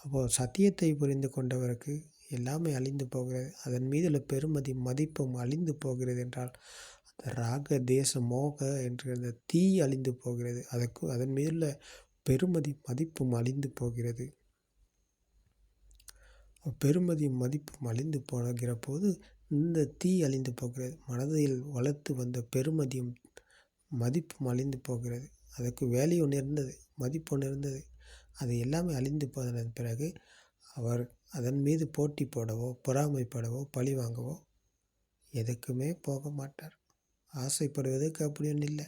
அப்போது சத்தியத்தை புரிந்து கொண்டவருக்கு எல்லாமே அழிந்து போகிறது, அதன் மீதுள்ள பெருமதி மதிப்பும் அழிந்து போகிறது என்றால் அந்த ராக தேச மோக என்ற அந்த தீ அழிந்து போகிறது, அதன் மீதுள்ள பெருமதி மதிப்பும் அழிந்து போகிறது. பெருமதி மதிப்பும் அழிந்து போகிற போது இந்த தீ அழிந்து போகிறது. மனதில் வளர்த்து வந்த பெருமதியும் மதிப்பும் அழிந்து போகிறது. அதற்கு வேல்யூ ஒன்று இருந்தது, மதிப்பு ஒன்று இருந்தது, அது எல்லாமே அழிந்து போனதன் பிறகு அவர் அதன் மீது போட்டி போடவோ பொறாமைப்படவோ பழி வாங்கவோ எதுக்குமே போக மாட்டார். ஆசைப்படுவதற்கு அப்படி ஒன்றும் இல்லை,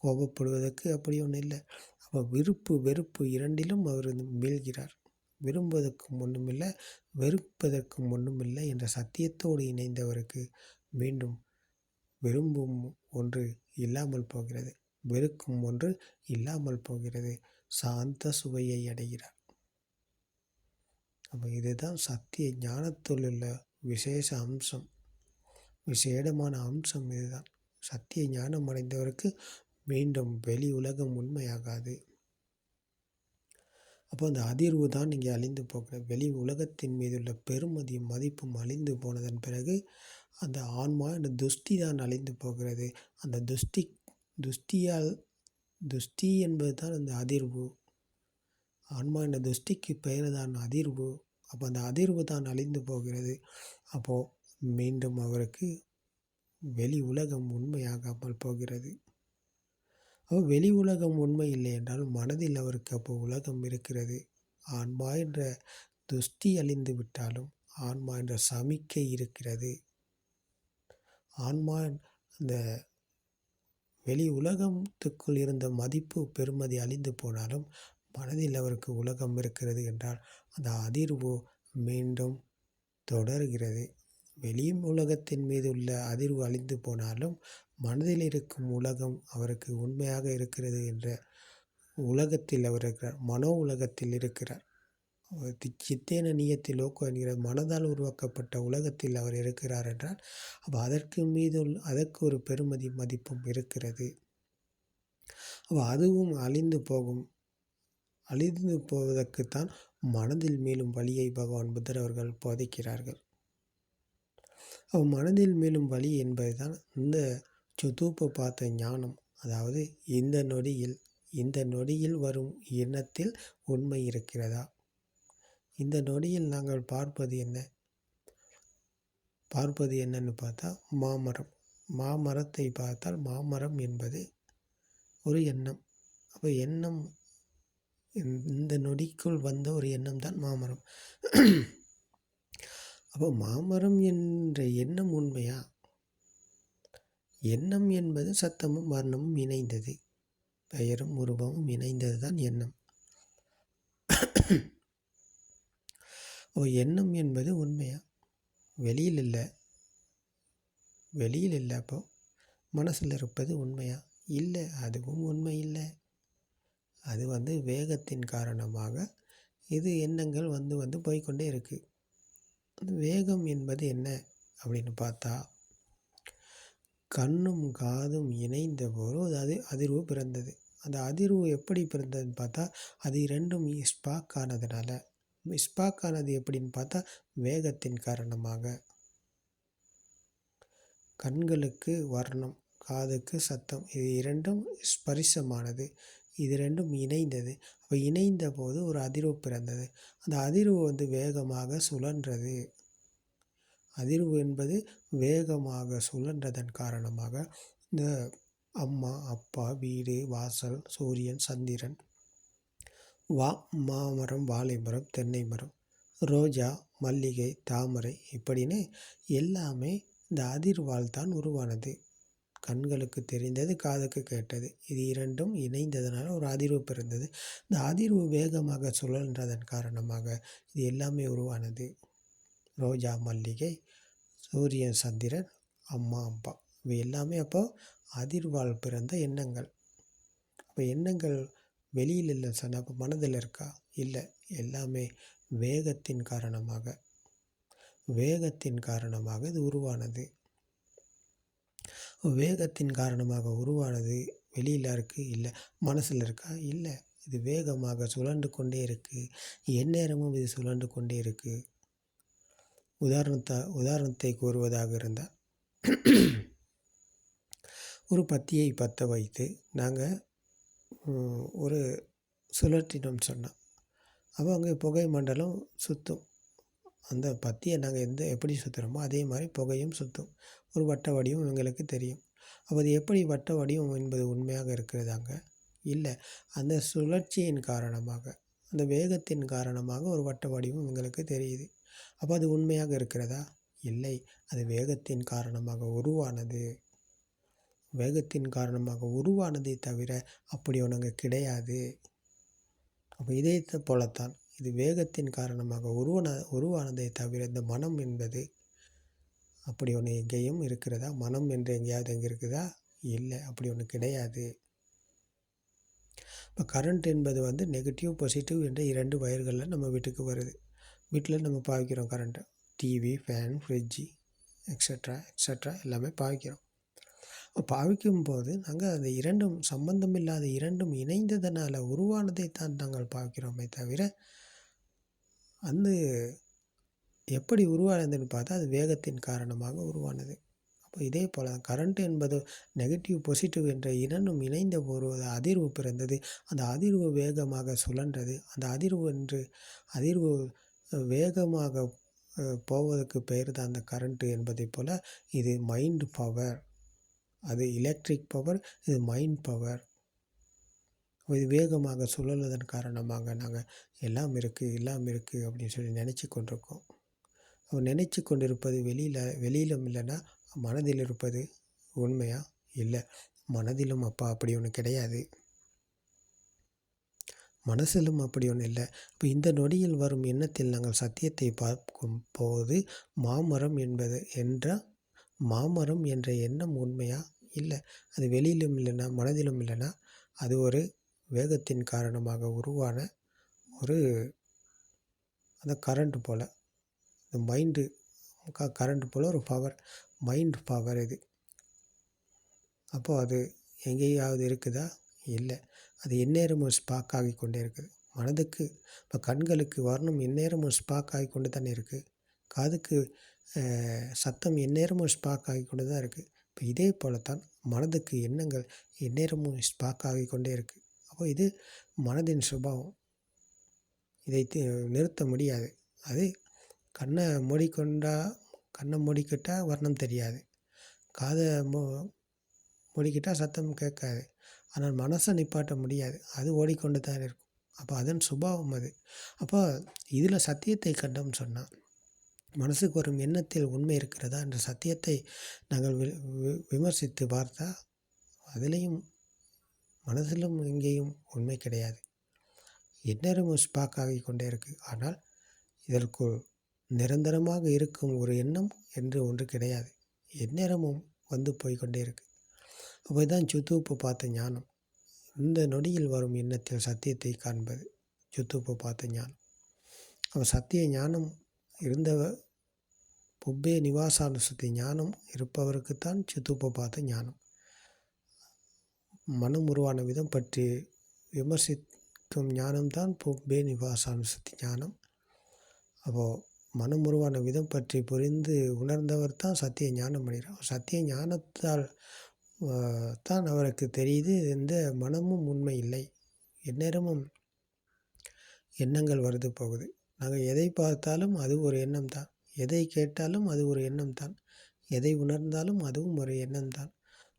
கோபப்படுவதற்கு அப்படி ஒன்றும் இல்லை. அப்போ விருப்பு வெறுப்பு இரண்டிலும் அவர் வீழ்கிறார். விரும்புவதற்கும் ஒன்றும் இல்லை, வெறுப்பதற்கும் ஒன்றும் இல்லை என்ற சத்தியத்தோடு இணைந்தவருக்கு மீண்டும் விரும்பும் ஒன்று இல்லாமல் போகிறது, வெறுக்கும் ஒன்று இல்லாமல் போகிறது, சாந்த சுவையை அடைகிறார். அப்போ இதுதான் சத்திய ஞானத்தில் உள்ள விசேஷ அம்சம், விசேடமான அம்சம் இதுதான். சத்திய ஞானம் அடைந்தவருக்கு மீண்டும் வெளி உலகம் உண்மையாகாது. அப்போ அந்த அதிர்வு தான் இங்கே அழிந்து போகிறது. வெளி உலகத்தின் மீது உள்ள பெருமதியும் மதிப்பும் அழிந்து போனதன் பிறகு அந்த ஆன்மா இந்த துஷ்டி தான் அழிந்து போகிறது. அந்த துஷ்டி என்பது தான் அந்த அதிர்வு. ஆன்மா என்ற துஷ்டிக்கு பெயர் தான் அதிர்வு. அப்போ அந்த அதிர்வு தான் அழிந்து போகிறது. அப்போது மீண்டும் அவருக்கு வெளி உலகம் உண்மையாகாமல் போகிறது. அப்போ வெளி உலகம் உண்மை இல்லை என்றால் மனதில் அவருக்கு அப்போ உலகம் இருக்கிறது. ஆன்மா என்ற துஷ்டி அழிந்து விட்டாலும் ஆன்மா என்ற சமிக்கை இருக்கிறது. ஆன்மா அந்த வெளி உலகத்துக்குள் இருந்த மதிப்பு பெருமதி அழிந்து போனாலும் மனதில் அவருக்கு உலகம் இருக்கிறது என்றால் அந்த அதிர்வு மீண்டும் தொடர்கிறது. வெளி உலகத்தின் மீது உள்ள அதிர்வு அழிந்து போனாலும் மனதில் இருக்கும் உலகம் அவருக்கு உண்மையாக இருக்கிறது என்ற உலகத்தில் அவர் இருக்கிறார், மனோ உலகத்தில் இருக்கிறார். சித்தேன நியத்தி லோக்கோ என்கிற மனதால் உருவாக்கப்பட்ட உலகத்தில் அவர் இருக்கிறார் என்றால் அப்போ அதற்கு ஒரு பெருமதி மதிப்பும் இருக்கிறது. அப்போ அதுவும் அழிந்து போவதற்குத்தான் மனதில் மேலும் வழியை பகவான் புத்தர் அவர்கள் போதிக்கிறார்கள். மனதில் மேலும் வழி என்பதுதான் இந்த சுதூப்ப பார்த்த ஞானம். அதாவது இந்த நொடியில் வரும் எண்ணத்தில் உண்மை இருக்கிறதா? இந்த நொடியில் நாங்கள் பார்ப்பது என்னன்னு பார்த்தா மாமரத்தை பார்த்தால் மாமரம் என்பது ஒரு எண்ணம். அப்போ எண்ணம், இந்த நொடிக்குள் வந்த ஒரு எண்ணம் தான் மாமரம். அப்போ மாமரம் என்ற எண்ணம் உண்மையா? எண்ணம் என்பது சத்தமும் வர்ணமும் இணைந்தது, பெயரும் உருவமும் இணைந்தது தான் எண்ணம். எண்ணம் என்பது உண்மையா? வெளியில் இல்லை. அப்போ மனசில் இருப்பது உண்மையா? இல்லை, அதுவும் உண்மை இல்லை. அது வேகத்தின் காரணமாக இது எண்ணங்கள் வந்து போய்கொண்டே இருக்குது. அந்த வேகம் என்பது என்ன அப்படின்னு பார்த்தா, கண்ணும் காதும் இணைந்த போது அது அதிர்வு பிறந்தது. அந்த அதிர்வு எப்படி பிறந்ததுன்னு பார்த்தா, அது இரண்டும் ஸ்பாக் ஆனதுனால. ஸ்பாக் ஆனது எப்படின்னு பார்த்தா வேகத்தின் காரணமாக. கண்களுக்கு வர்ணம், காதுக்கு சத்தம், இது இரண்டும் ஸ்பரிசமானது. இது ரெண்டும் இணைந்தது. அப்போ இணைந்த போது ஒரு அதிர்வு பிறந்தது. அந்த அதிர்வு வேகமாக சுழன்றது. அதிர்வு என்பது வேகமாக சுழன்றதன் காரணமாக இந்த அம்மா, அப்பா, வீடு, வாசல், சூரியன், சந்திரன், மாமரம், வாழை மரம், தென்னை மரம், ரோஜா, மல்லிகை, தாமரை இப்படின்னு எல்லாமே இந்த அதிர்வால் தான் உருவானது. கண்களுக்கு தெரிந்தது, காதுக்கு கேட்டது, இது இரண்டும் இணைந்ததனால ஒரு அதிர்வு பிறந்தது. இந்த அதிர்வு வேகமாக சுழன்றதன் காரணமாக இது எல்லாமே உருவானது. ரோஜா, மல்லிகை, சூரியன், சந்திரன், அம்மா, அப்பா இவை எல்லாமே அப்போ அதிர்வால் பிறந்த எண்ணங்கள். அப்போ எண்ணங்கள் வெளியில் இல்லை சொன்னால் அப்போ மனதில் இருக்கா? இல்லை, எல்லாமே வேகத்தின் காரணமாக இது உருவானது. வேகத்தின் காரணமாக உருவானது வெளியில் இருக்குது, இல்லை மனசில் இருக்கா? இல்லை, இது வேகமாக சுழன்று கொண்டே இருக்குது. எந்நேரமும் இது சுழன்று கொண்டே இருக்குது. உதாரணத்தை கூறுவதாக இருந்தால், ஒரு பத்தியை பற்ற வைத்து நாங்கள் ஒரு சுழற்றினோம் சொன்னோம். அப்போ அங்கே புகை மண்டலம் சுற்றும். அந்த பத்தியை நாங்கள் எப்படி சுற்றுறோமோ அதே மாதிரி புகையும் சுற்றும். ஒரு வட்ட வடிவம் எங்களுக்கு தெரியும். அப்போ அது எப்படி வட்ட வடிவம் என்பது உண்மையாக இருக்கிறதாங்க? இல்லை, அந்த சுழற்சியின் காரணமாக, அந்த வேகத்தின் காரணமாக ஒரு வட்ட வடிவம் எங்களுக்கு தெரியுது. அப்போ அது உண்மையாக இருக்கிறதா? இல்லை, அது வேகத்தின் காரணமாக உருவானது. வேகத்தின் காரணமாக உருவானதை தவிர அப்படி ஒன்று கிடையாது. அப்போ இதே போலத்தான் இது வேகத்தின் காரணமாக உருவானதை தவிர இந்த மனம் என்பது அப்படி ஒன்று எங்கேயும் இருக்கிறதா? மனம் என்று எங்கேயாவது எங்கே இருக்குதா? இல்லை, அப்படி ஒன்று கிடையாது. இப்போ கரண்ட் என்பது நெகட்டிவ் பாசிட்டிவ் என்ற 2 வயர்களில் நம்ம வீட்டுக்கு வருது. வீட்டில் நம்ம பாவிக்கிறோம் கரண்ட்டை. டிவி, ஃபேன், ஃப்ரிட்ஜு எக்ஸட்ரா எல்லாமே பாவிக்கிறோம். பாவிக்கும்போது நாங்கள் அந்த இரண்டும் சம்பந்தமில்லாத இரண்டும் இணைந்ததனால் உருவானதை தான் நாங்கள் பார்க்கிறோமே தவிர அந்த எப்படி உருவானதுன்னு பார்த்தா அது வேகத்தின் காரணமாக உருவானது. அப்போ இதே போல் கரண்ட் என்பது நெகட்டிவ் பாசிட்டிவ் என்ற இரண்டும் இணைந்த ஒரு அதிர்வு பிறந்தது. அந்த அதிர்வு வேகமாக சுழன்றது. அந்த அதிர்வு வேகமாக போவதற்கு பெயர் தான் அந்த கரண்ட்டு என்பதை போல் இது மைண்ட் பவர். அது எலக்ட்ரிக் பவர், இது மைண்ட் பவர். இது வேகமாக சுழல்வதன் காரணமாக நாங்கள் எல்லாம் இருக்குது அப்படின்னு சொல்லி நினச்சி கொண்டிருக்கோம். நினச்சி கொண்டிருப்பது வெளியிலும் இல்லைன்னா மனதில் இருப்பது உண்மையா? இல்லை, மனதிலும் அப்படி ஒன்று கிடையாது, மனசிலும் அப்படி ஒன்று இல்லை. இப்போ இந்த நொடியில் வரும் எண்ணத்தில் நாங்கள் சத்தியத்தை பார்க்கும் போது மாமரம் என்ற எண்ணம் உண்மையா? இல்லை, அது வெளியிலும் இல்லைன்னா மனதிலும் இல்லைன்னா அது ஒரு வேகத்தின் காரணமாக உருவான ஒரு அந்த கரண்ட் போல், இந்த மைண்டு கரண்ட் போல் ஒரு பவர், மைண்ட் பவர் இது. அப்போது அது எங்கேயாவது இருக்குதா? இல்லை. அது எந்நேரமும் ஸ்பார்க் ஆகி கொண்டே இருக்குது. மனதுக்கு இப்போ கண்களுக்கு வர்ணம் எந்நேரமும் ஸ்பார்க் ஆகி கொண்டு தானே இருக்குது. காதுக்கு சத்தம் எந்நேரமும் ஸ்பார்க் ஆகி கொண்டு தான் இருக்குது. இப்போ இதே போல தான் மனதுக்கு எண்ணங்கள் எந்நேரமும் ஸ்பார்க் ஆகி கொண்டே இருக்குது. அப்போ இது மனதின் சுபாவம். இதை நிறுத்த முடியாது. அது கண்ணை மூடிக்கிட்டால் வர்ணம் தெரியாது, காதை மூடிக்கிட்டால் சத்தம் கேட்காது. ஆனால் மனசை நிப்பாட்ட முடியாது, அது ஓடிக்கொண்டு தான் இருக்கும். அப்போ அதன் சுபாவம் அது. அப்போ இதில் சத்தியத்தை கண்டோம்னு சொன்னால், மனசுக்கு வரும் எண்ணத்தில் உண்மை இருக்கிறதா என்ற சத்தியத்தை நாங்கள் விமர்சித்து பார்த்தா, அதிலையும் மனதிலும் எங்கேயும் உண்மை கிடையாது. எந்நேரமும் ஸ்பார்க் ஆகி கொண்டே இருக்குது. ஆனால் இதற்கு நிரந்தரமாக இருக்கும் ஒரு எண்ணம் என்று ஒன்று கிடையாது. எந்நேரமும் வந்து போய்கொண்டே இருக்குது. அப்போ தான் சுத்தூப்பு பார்த்த ஞானம். இந்த நொடியில் வரும் எண்ணத்தில் சத்தியத்தை காண்பது சுத்தூப்பு பார்த்த ஞானம். அப்போ சத்திய ஞானம் இருந்தவர், புப்பே நிவாசானுசத்தி ஞானம் இருப்பவருக்குத்தான் சுத்தூப்பு பார்த்த ஞானம். மனம் உருவான விதம் பற்றி விமர்சிக்கும் ஞானம்தான் புப்பே நிவாசானுசத்தி ஞானம். அப்போது மனம் உருவான விதம் பற்றி புரிந்து உணர்ந்தவர் தான் சத்திய ஞானம் அடைகிறார். சத்திய ஞானத்தால் தான் அவருக்கு தெரியுது, எந்த மனமும் உண்மை இல்லை, எந்நேரமும் எண்ணங்கள் வருது போகுது. நாங்கள் எதை பார்த்தாலும் அது ஒரு எண்ணம் தான், எதை கேட்டாலும் அது ஒரு எண்ணம் தான், எதை உணர்ந்தாலும் அதுவும் ஒரு எண்ணம் தான்.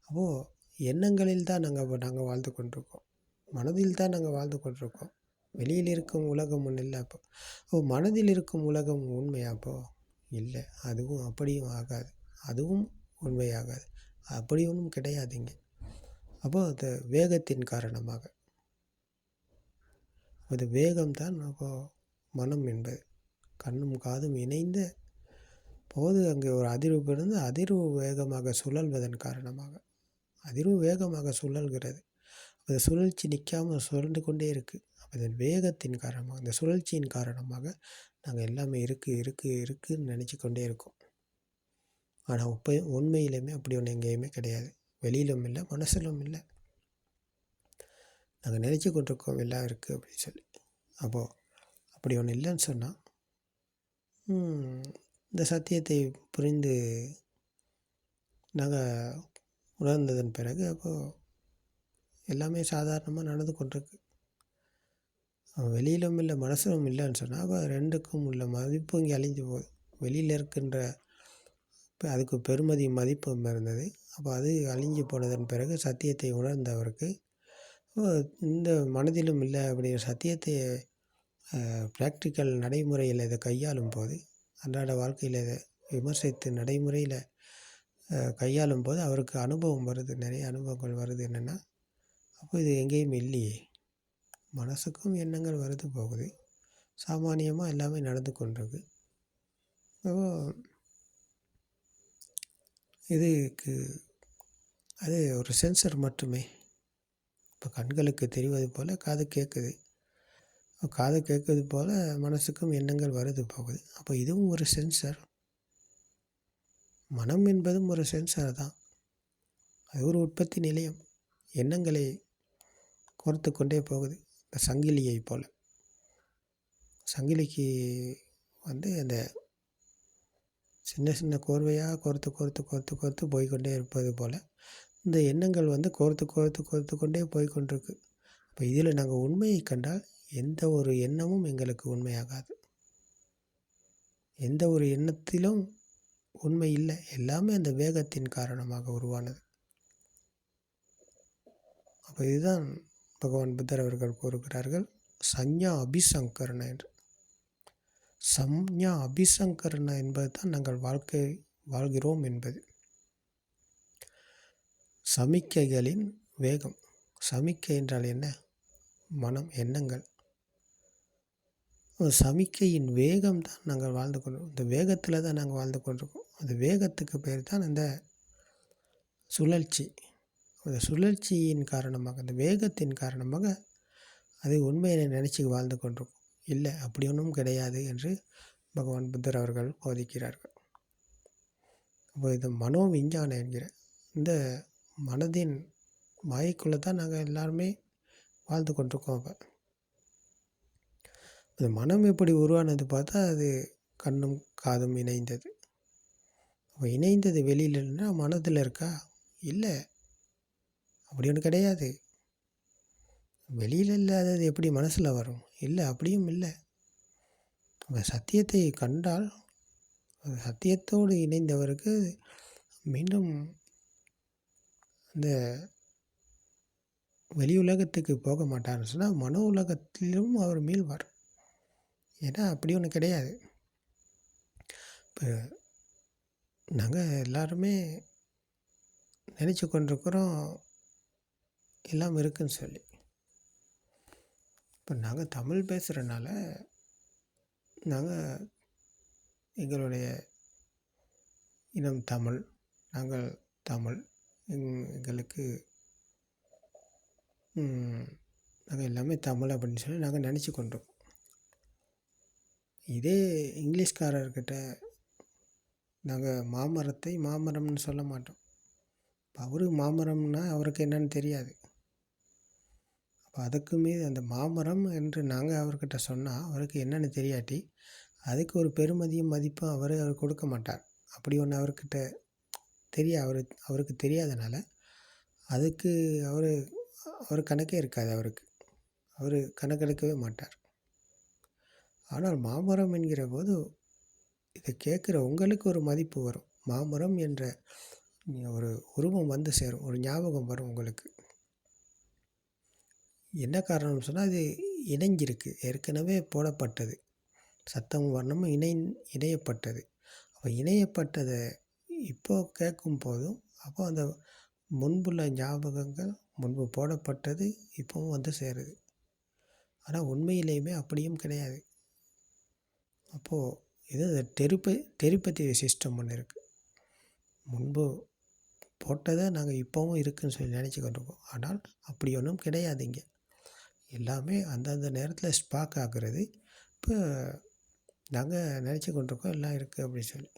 அப்போது எண்ணங்களில் தான் நாங்கள் வாழ்ந்து கொண்டிருக்கோம், மனதில் தான் நாங்கள் வாழ்ந்து கொண்டிருக்கோம். வெளியில் இருக்கும் உலகம் ஒன்றும் இல்லை. அப்போ மனதில் இருக்கும் உலகம் உண்மையா? அப்போது இல்லை, அதுவும் அப்படியும் ஆகாது, அதுவும் உண்மையாகாது, அப்படி ஒன்றும் கிடையாதுங்க. அப்போது அது வேகத்தின் காரணமாக, அது வேகம்தான் அப்போது மனம் என்பது. கண்ணும் காதும் இணைந்த போது அங்கே ஒரு அதிர்வு பிறந்து அதிர்வு வேகமாக சுழல்வதன் காரணமாக, அதிர்வு வேகமாக சுழல்கிறது. அது சுழற்சி நிற்காமல் சுழன்று கொண்டே இருக்குது. அதன் வேகத்தின் காரணமாக, அந்த சுழற்சியின் காரணமாக நாங்கள் எல்லாமே இருக்குன்னு நினச்சி கொண்டே இருக்கோம். ஆனால் உண்மையிலுமே அப்படி ஒன்று எங்கேயுமே கிடையாது. வெளியிலும் இல்லை, மனசிலும் இல்லை. நாங்கள் நினச்சி கொண்டிருக்கோம் எல்லாம் இருக்குது அப்படின்னு சொல்லி. அப்போது அப்படி ஒன்று இல்லைன்னு சொன்னால், இந்த சத்தியத்தை புரிந்து நாங்கள் உணர்ந்ததன் பிறகு அப்போது எல்லாமே சாதாரணமாக நடந்து கொண்டிருக்கு. வெளியிலும் இல்லை, மனசிலும் இல்லைன்னு சொன்னால் அப்போ ரெண்டுக்கும் உள்ள மதிப்பு இங்கே அழிஞ்சு போகுது. வெளியில் இருக்கின்ற அதுக்கு பெருமதி மதிப்பும் இருந்தது. அப்போ அது அழிஞ்சு போனதன் பிறகு சத்தியத்தை உணர்ந்தவருக்கு இந்த மனதிலும் இல்லை அப்படிங்கிற சத்தியத்தை ப்ராக்டிக்கல் நடைமுறையில் இதை கையாளும் போது, அன்றாட வாழ்க்கையில் இதை விமர்சித்து நடைமுறையில் கையாளும் போது அவருக்கு அனுபவம் வருது, நிறைய அனுபவங்கள் வருது. என்னென்னா, அப்போ இது எங்கேயும் இல்லையே, மனசுக்கும் எண்ணங்கள் வருது போகுது, சாமானியமாக எல்லாமே நடந்து கொண்டிருக்கு. இதுக்கு அது ஒரு சென்சர் மட்டுமே. இப்போ கண்களுக்கு தெரிவது போல் காது கேட்குது, காது கேட்குறது போல் மனசுக்கும் எண்ணங்கள் வருது போகுது. அப்போ இதுவும் ஒரு சென்சர். மனம் என்பதும் ஒரு சென்சார் தான். அது ஒரு உற்பத்தி நிலையம், எண்ணங்களை கோர்த்து கொண்டே போகுது. இந்த சங்கிலியை போல், சங்கிலிக்கு அந்த சின்ன சின்ன கோர்வையாக கோர்த்து போய்கொண்டே இருப்பது போல் இந்த எண்ணங்கள் கோர்த்து கொண்டே போய்கொண்டிருக்கு. இப்போ இதில் நாங்கள் உண்மையை கண்டால் எந்த ஒரு எண்ணமும் எங்களுக்கு உண்மையாகாது. எந்த ஒரு எண்ணத்திலும் உண்மை இல்லை, எல்லாமே அந்த வேகத்தின் காரணமாக உருவானது. அப்போ இதுதான் பகவான் புத்தர் அவர்கள் கூறுகிறார்கள், சஞ்ஞா அபிசங்கரண என்று. சஞ்ஞா அபிசங்கரண என்பது தான் நாங்கள் வாழ்கிறோம் என்பது. சமிக்கைகளின் வேகம். சமிக்கை என்றால் என்ன? மனம், எண்ணங்கள். சமிக்கையின் வேகம் தான் நாங்கள் வாழ்ந்து கொண்டிருக்கோம். இந்த வேகத்தில் தான் நாங்கள் வாழ்ந்து கொண்டிருக்கோம். அந்த வேகத்துக்கு பேர் தான் அந்த சுழற்சி. அந்த சுழற்சியின் காரணமாக, அந்த வேகத்தின் காரணமாக அது உண்மையை நினச்சி வாழ்ந்து கொண்டிருக்கோம். இல்லை, அப்படி ஒன்றும் கிடையாது என்று பகவான் புத்தர் அவர்கள் போதிக்கிறார்கள். அப்போ இது மனோவிஞ்ஞானம் என்கிற இந்த மனதின் மாயைக்குள்ளே தான் நாங்கள் எல்லாருமே வாழ்ந்து கொண்டிருக்கோம். அப்போ இந்த மனம் எப்படி உருவானது பார்த்தா அது கண்ணும் காதும் இணைந்தது. அப்போ இணைந்தது வெளியில் இல்லைன்னா மனதில் இருக்கா? இல்லை, அப்படி ஒன்று கிடையாது. வெளியில் இல்லாதது எப்படி மனசில் வரும்? இல்லை, அப்படியும் இல்லை. அந்த சத்தியத்தை கண்டால் சத்தியத்தோடு இணைந்தவருக்கு மீண்டும் அந்த வெளி உலகத்துக்கு போக மாட்டார்னு சொன்னால் மனோ உலகத்திலும் அவர் மீள்வார். ஏன்னா அப்படி ஒன்று கிடையாது. இப்போ நாங்கள் எல்லாருமே நினச்சி கொண்டிருக்கிறோம் எல்லாம் இருக்குன்னு சொல்லி. இப்போ நாங்கள் தமிழ் பேசுகிறனால நாங்கள் எங்களுடைய இனம் தமிழ், நாங்கள் தமிழ், எங்களுக்கு நாங்கள் எல்லாமே தமிழ் அப்படின்னு சொல்லி நாங்கள் நினச்சி கொண்டிருக்கோம். இதே இங்கிலீஷ்காரர்கிட்ட நாங்கள் மாமரத்தை மாமரம்னு சொல்ல மாட்டோம். அவரு மாமரம்னா அவருக்கு என்னன்னு தெரியாது. அப்போ அதுக்கு மீது அந்த மாமரம் என்று நாங்கள் அவர்கிட்ட சொன்னால் அவருக்கு என்னென்னு தெரியாட்டி அதுக்கு ஒரு பெருமதியும் மதிப்பும் அவர் கொடுக்க மாட்டார். அப்படி ஒன்று அவர்கிட்ட அவருக்கு தெரியாதனால அதுக்கு அவர் கணக்கே இருக்காது. அவர் கணக்கெடுக்கவே மாட்டார். ஆனால் மாமரம் என்கிற போது இதை கேட்குற உங்களுக்கு ஒரு மதிப்பு வரும். மாமரம் என்ற ஒரு உருவம் வந்து சேரும், ஒரு ஞாபகம் வரும் உங்களுக்கு. என்ன காரணம்னு சொன்னால் அது இணைஞ்சிருக்கு, ஏற்கனவே போடப்பட்டது, சத்தமும் வர்ணமும் இணையப்பட்டது. அப்போ இணையப்பட்டதை இப்போது கேட்கும் போதும் அப்போ அந்த முன்புள்ள ஞாபகங்கள் முன்பு போடப்பட்டது இப்போவும் வந்து சேருது. ஆனால் உண்மையிலேயுமே அப்படியும் கிடையாது. அப்போது இது டெலிபதி சிஸ்டம் ஒன்று இருக்குது. முன்பு போட்டதை நாங்கள் இப்போவும் இருக்குதுன்னு சொல்லி நினச்சி கொண்டிருக்கோம். ஆனால் அப்படி ஒன்றும் கிடையாது. இங்கே எல்லாமே அந்தந்த நேரத்தில் ஸ்பாக் ஆகுறது. இப்போ நாங்கள் நினச்சி கொண்டிருக்கோம் எல்லாம் இருக்குது அப்படின்னு சொல்லி.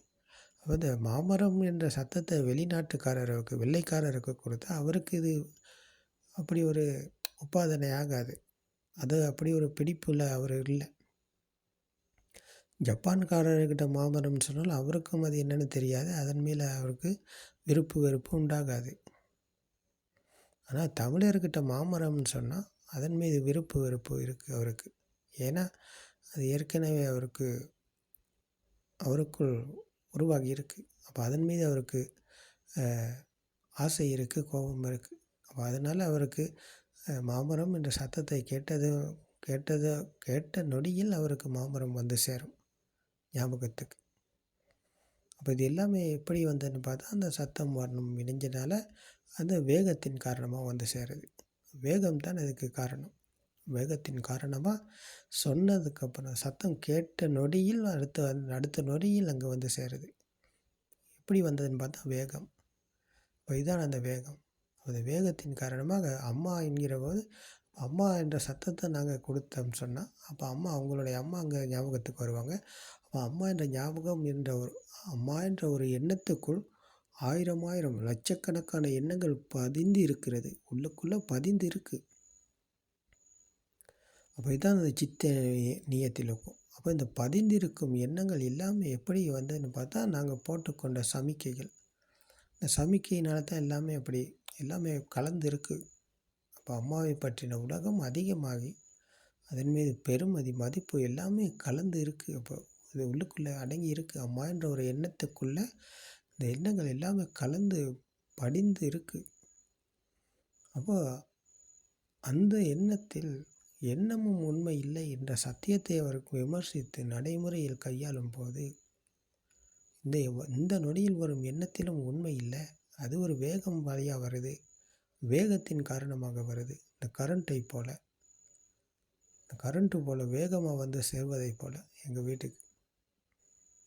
அப்போ இந்த மாமரம் என்ற சத்தத்தை வெளிநாட்டுக்காரருக்கு, வெள்ளைக்காரருக்கு கொடுத்தா அவருக்கு இது அப்படி ஒரு உபாதனை ஆகாது. அது அப்படி ஒரு பிடிப்பில் அவர் இல்லை. ஜப்பான்காரர்கிட்ட மாமரம்னு சொன்னால் அவருக்கும் அது என்னென்னு தெரியாது, அதன் மேலே அவருக்கு விருப்பு வெறுப்பு உண்டாகாது. ஆனால் தமிழர்கிட்ட மாமரம்னு சொன்னால் அதன் மீது விருப்பு வெறுப்பு இருக்குது அவருக்கு. ஏன்னா அது ஏற்கனவே அவருக்குள் உருவாகி இருக்குது. அப்போ அதன் மீது அவருக்கு ஆசை இருக்குது, கோபம் இருக்குது. அப்போ அதனால் அவருக்கு மாமரம் என்ற சத்தத்தை கேட்ட நொடியில் அவருக்கு மாமரம் வந்து சேரும் ஞாபகத்துக்கு. அப்போ இது எல்லாமே எப்படி வந்ததுன்னு பார்த்தா அந்த சத்தம் வர்ணம் இணைஞ்சனால அந்த வேகத்தின் காரணமாக வந்து சேருது. வேகம் தான் அதுக்கு காரணம். வேகத்தின் காரணமாக சொன்னதுக்கப்புறம் சத்தம் கேட்ட நொடியில் அடுத்த நொடியில் அங்கே வந்து சேருது. எப்படி வந்ததுன்னு பார்த்தா வேகம். இப்போ இதுதான் அந்த வேகம். அந்த வேகத்தின் காரணமாக அம்மா என்கிற போது அம்மா என்ற சத்தத்தை நாங்கள் கொடுத்தோம்னு சொன்னால் அப்போ அவங்களுடைய அம்மா அங்கே ஞாபகத்துக்கு வருவாங்க. அப்போ அம்மா என்ற ஞாபகம் அம்மா என்ற ஒரு எண்ணத்துக்குள் ஆயிரம் லட்சக்கணக்கான எண்ணங்கள் பதிந்து இருக்கிறது, உள்ளுக்குள்ளே பதிந்து இருக்குது. அப்போ இதுதான் அந்த சித்த நியத்தில் இருக்கும். அப்போ இந்த பதிந்திருக்கும் எண்ணங்கள் எல்லாமே எப்படி வந்ததுன்னு பார்த்தா நாங்கள் போட்டுக்கொண்ட சமிக்கைகள். இந்த சமிக்கையினால தான் எல்லாமே கலந்து இருக்குது. அப்போ அம்மாவை பற்றின உலகம் அதிகமாகி அதன் மீது பெருமதி மதிப்பு எல்லாமே கலந்து இருக்குது. அப்போ இது உள்ளுக்குள்ளே அடங்கி இருக்குது. அம்மா என்ற ஒரு எண்ணத்துக்குள்ளே இந்த எண்ணங்கள் எல்லாமே கலந்து படிந்து இருக்குது. அப்போ அந்த எண்ணத்தில் எண்ணமும் உண்மை இல்லை என்ற சத்தியத்தை அவருக்கு விமர்சித்து நடைமுறையில் கையாளும் போது இந்த நொடியில் வரும் எண்ணத்திலும் உண்மை இல்லை, அது ஒரு வேகம் வழியாக வருது, வேகத்தின் காரணமாக வருது. இந்த கரண்ட்டு போல் வேகமாக வந்து சேர்வதை போல் எங்கள் வீட்டுக்கு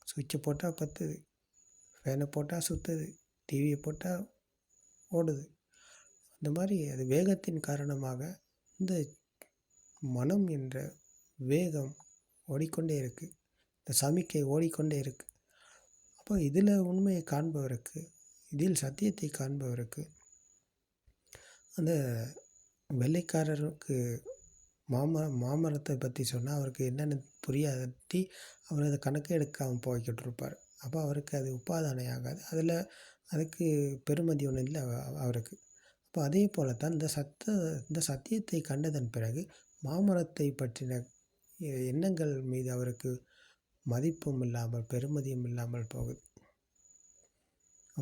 சுவிட்சை போட்டால் பற்றுது, ஃபேனை போட்டால் சுற்றுது, டிவியை போட்டால் ஓடுது. அந்த மாதிரி அது வேகத்தின் காரணமாக இந்த மனம் என்ற வேகம் ஓடிக்கொண்டே இருக்குது. இந்த சமிக்கை ஓடிக்கொண்டே இருக்குது. அப்போ இதில் உண்மையை காண்பவருக்கு, இதில் சத்தியத்தை காண்பவருக்கு, அந்த வெள்ளைக்காரருக்கு மாமரத்தை பற்றி சொன்னால் அவருக்கு என்னென்னு புரியாட்டி அவர் அதை கணக்கே எடுக்காமல் போய்கிட்டு இருப்பார். அப்போ அவருக்கு அது உபாதானே ஆகாது. அதுக்கு பெருமதி ஒன்றும் இல்லை அவருக்கு. அப்போ அதே போல தான் இந்த சத்தியத்தை கண்டதன் பிறகு மாமரத்தை பற்றின எண்ணங்கள் மீது அவருக்கு மதிப்பும் இல்லாமல் பெருமதியும் இல்லாமல் போகுது.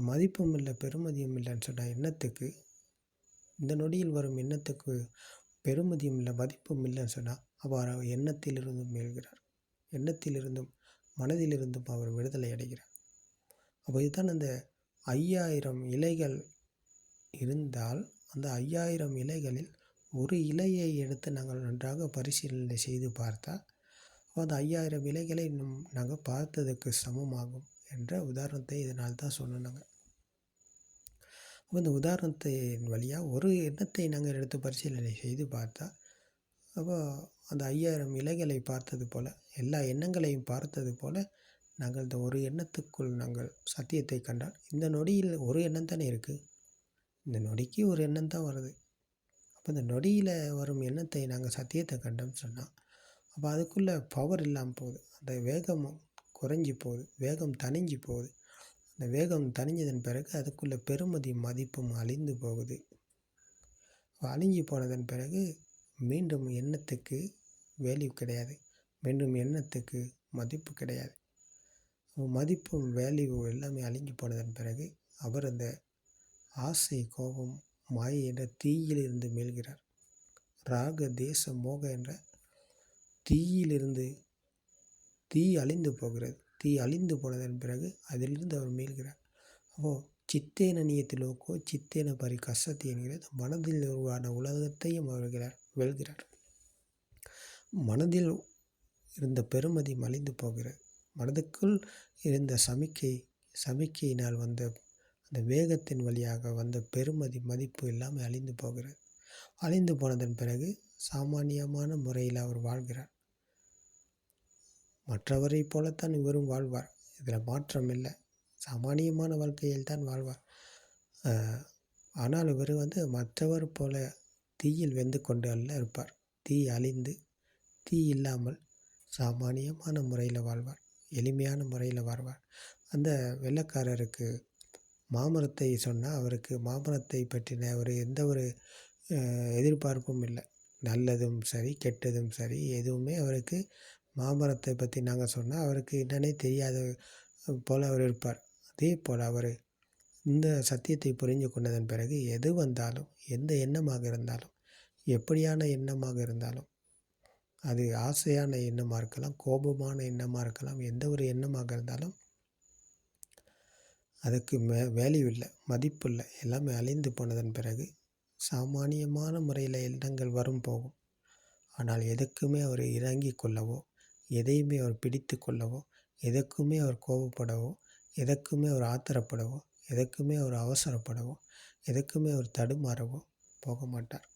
மதிப்பும் இல்லை பெருமதியும் இல்லைன்னு சொன்ன எண்ணத்துக்கு, இந்த நொடியில் வரும் எண்ணத்துக்கு பெருமதியும் இல்லை மதிப்பும் இல்லைன்னு சொன்னால் அவர் எண்ணத்திலிருந்தும் மீள்கிறார். எண்ணத்திலிருந்தும் மனதிலிருந்தும் அவர் விடுதலை அடைகிறார். அப்போ இதுதான் அந்த 5000 இலைகள் இருந்தால் அந்த 5000 இலைகளில் ஒரு இலையை எடுத்து நாங்கள் நன்றாக பரிசீலனை செய்து பார்த்தால் அந்த 5000 இலைகளை நாங்கள் பார்த்ததுக்கு சமமாகும் என்ற உதாரணத்தை இதனால் தான் சொன்னாங்க. அப்போ இந்த உதாரணத்தின் வழியாக ஒரு எண்ணத்தை நாங்கள் எடுத்து பரிசீலனை செய்து பார்த்தா அப்போ அந்த 5000 இலைகளை பார்த்தது போல், எல்லா எண்ணங்களையும் பார்த்தது போல் நாங்கள் இந்த ஒரு எண்ணத்துக்குள் நாங்கள் சத்தியத்தை கண்டால், இந்த நொடியில் ஒரு எண்ணம் தானே இருக்குது. இந்த நொடிக்கு ஒரு எண்ணம் தான் வருது. அப்போ இந்த நொடியில் வரும் எண்ணத்தை நாங்கள் சத்தியத்தை கண்டோம்னு சொன்னால் அப்போ அதுக்குள்ளே பவர் இல்லாமல் போகுது. அந்த வேகம் குறைஞ்சி போகுது, வேகம் தணிஞ்சு போகுது. அந்த வேகம் தணிஞ்சதன் பிறகு அதுக்குள்ளே பெருமதி மதிப்பும் அழிந்து போகுது. அழிஞ்சு போனதன் பிறகு மீண்டும் எண்ணத்துக்கு வேல்யூ கிடையாது, மீண்டும் எண்ணத்துக்கு மதிப்பு கிடையாது. மதிப்பும் வேல்யூ எல்லாமே அழிஞ்சு போனதன் பிறகு அவர் அந்த ஆசை கோபம் மாயை என்ற தீயிலிருந்து மீள்கிறார். ராக தேச மோக என்ற தீயிலிருந்து தீ அழிந்து போகிறது. தீ அழிந்து போனதன் பிறகு அதிலிருந்து அவர் மீள்கிறார். அப்போது சித்தேன நியத்திலோக்கோ சித்தேன பரி கசத்தி என்கிறது மனதில் உருவான உலகத்தையும் அவர் வெல்கிறார். மனதில் இருந்த பெருமதி மலிந்து போகிறது. மனதுக்குள் இருந்த சமிக்கையினால் வந்த அந்த வேகத்தின் வழியாக வந்த பெருமதி மதிப்பு எல்லாமே அழிந்து போகிறது. அழிந்து போனதன் பிறகு சாமானியமான முறையில் அவர் வாழ்கிறார். மற்றவரை போலத்தான் இவரும் வாழ்வார். இதில் மாற்றம் இல்லை. சாமானியமான வாழ்க்கையில் தான் வாழ்வார். ஆனால் இவர் மற்றவர் போல தீயில் வெந்து கொண்டு அல்ல இருப்பார். தீ அழிந்து தீ இல்லாமல் சாமானியமான முறையில் வாழ்வார், எளிமையான முறையில் வாழ்வார். அந்த வெள்ளைக்காரருக்கு மாமரத்தை சொன்னால் அவருக்கு மாமரத்தை பற்றின எந்த ஒரு எதிர்பார்ப்பும் இல்லை. நல்லதும் சரி கெட்டதும் சரி எதுவுமே அவருக்கு மாமரத்தை பற்றி நாங்கள் சொன்னால் அவருக்கு என்னன்னே தெரியாத போல் அவர் இருப்பார். அதே போல் அவர் இந்த சத்தியத்தை புரிந்து கொண்டதன் பிறகு எது வந்தாலும், எந்த எண்ணமாக இருந்தாலும், எப்படியான எண்ணமாக இருந்தாலும், அது ஆசையான எண்ணமாக இருக்கலாம், கோபமான எண்ணமாக இருக்கலாம், எந்த ஒரு எண்ணமாக இருந்தாலும் அதுக்கு வேல்யூ இல்லை, மதிப்பு இல்லை. எல்லாமே அழிந்து போனதன் பிறகு சாமானியமான முறையில் எண்ணங்கள் வரும் போகும். ஆனால் எதுக்குமே அவர் இறங்கி கொள்ளவோ, எதையுமே அவர் பிடித்து கொள்ளவோ, எதற்குமே அவர் கோபப்படவோ, எதற்குமே அவர் ஆத்திரப்படவோ, எதற்குமே அவர் அவசரப்படவோ, எதற்குமே அவர் தடுமாறவோ போக மாட்டார்.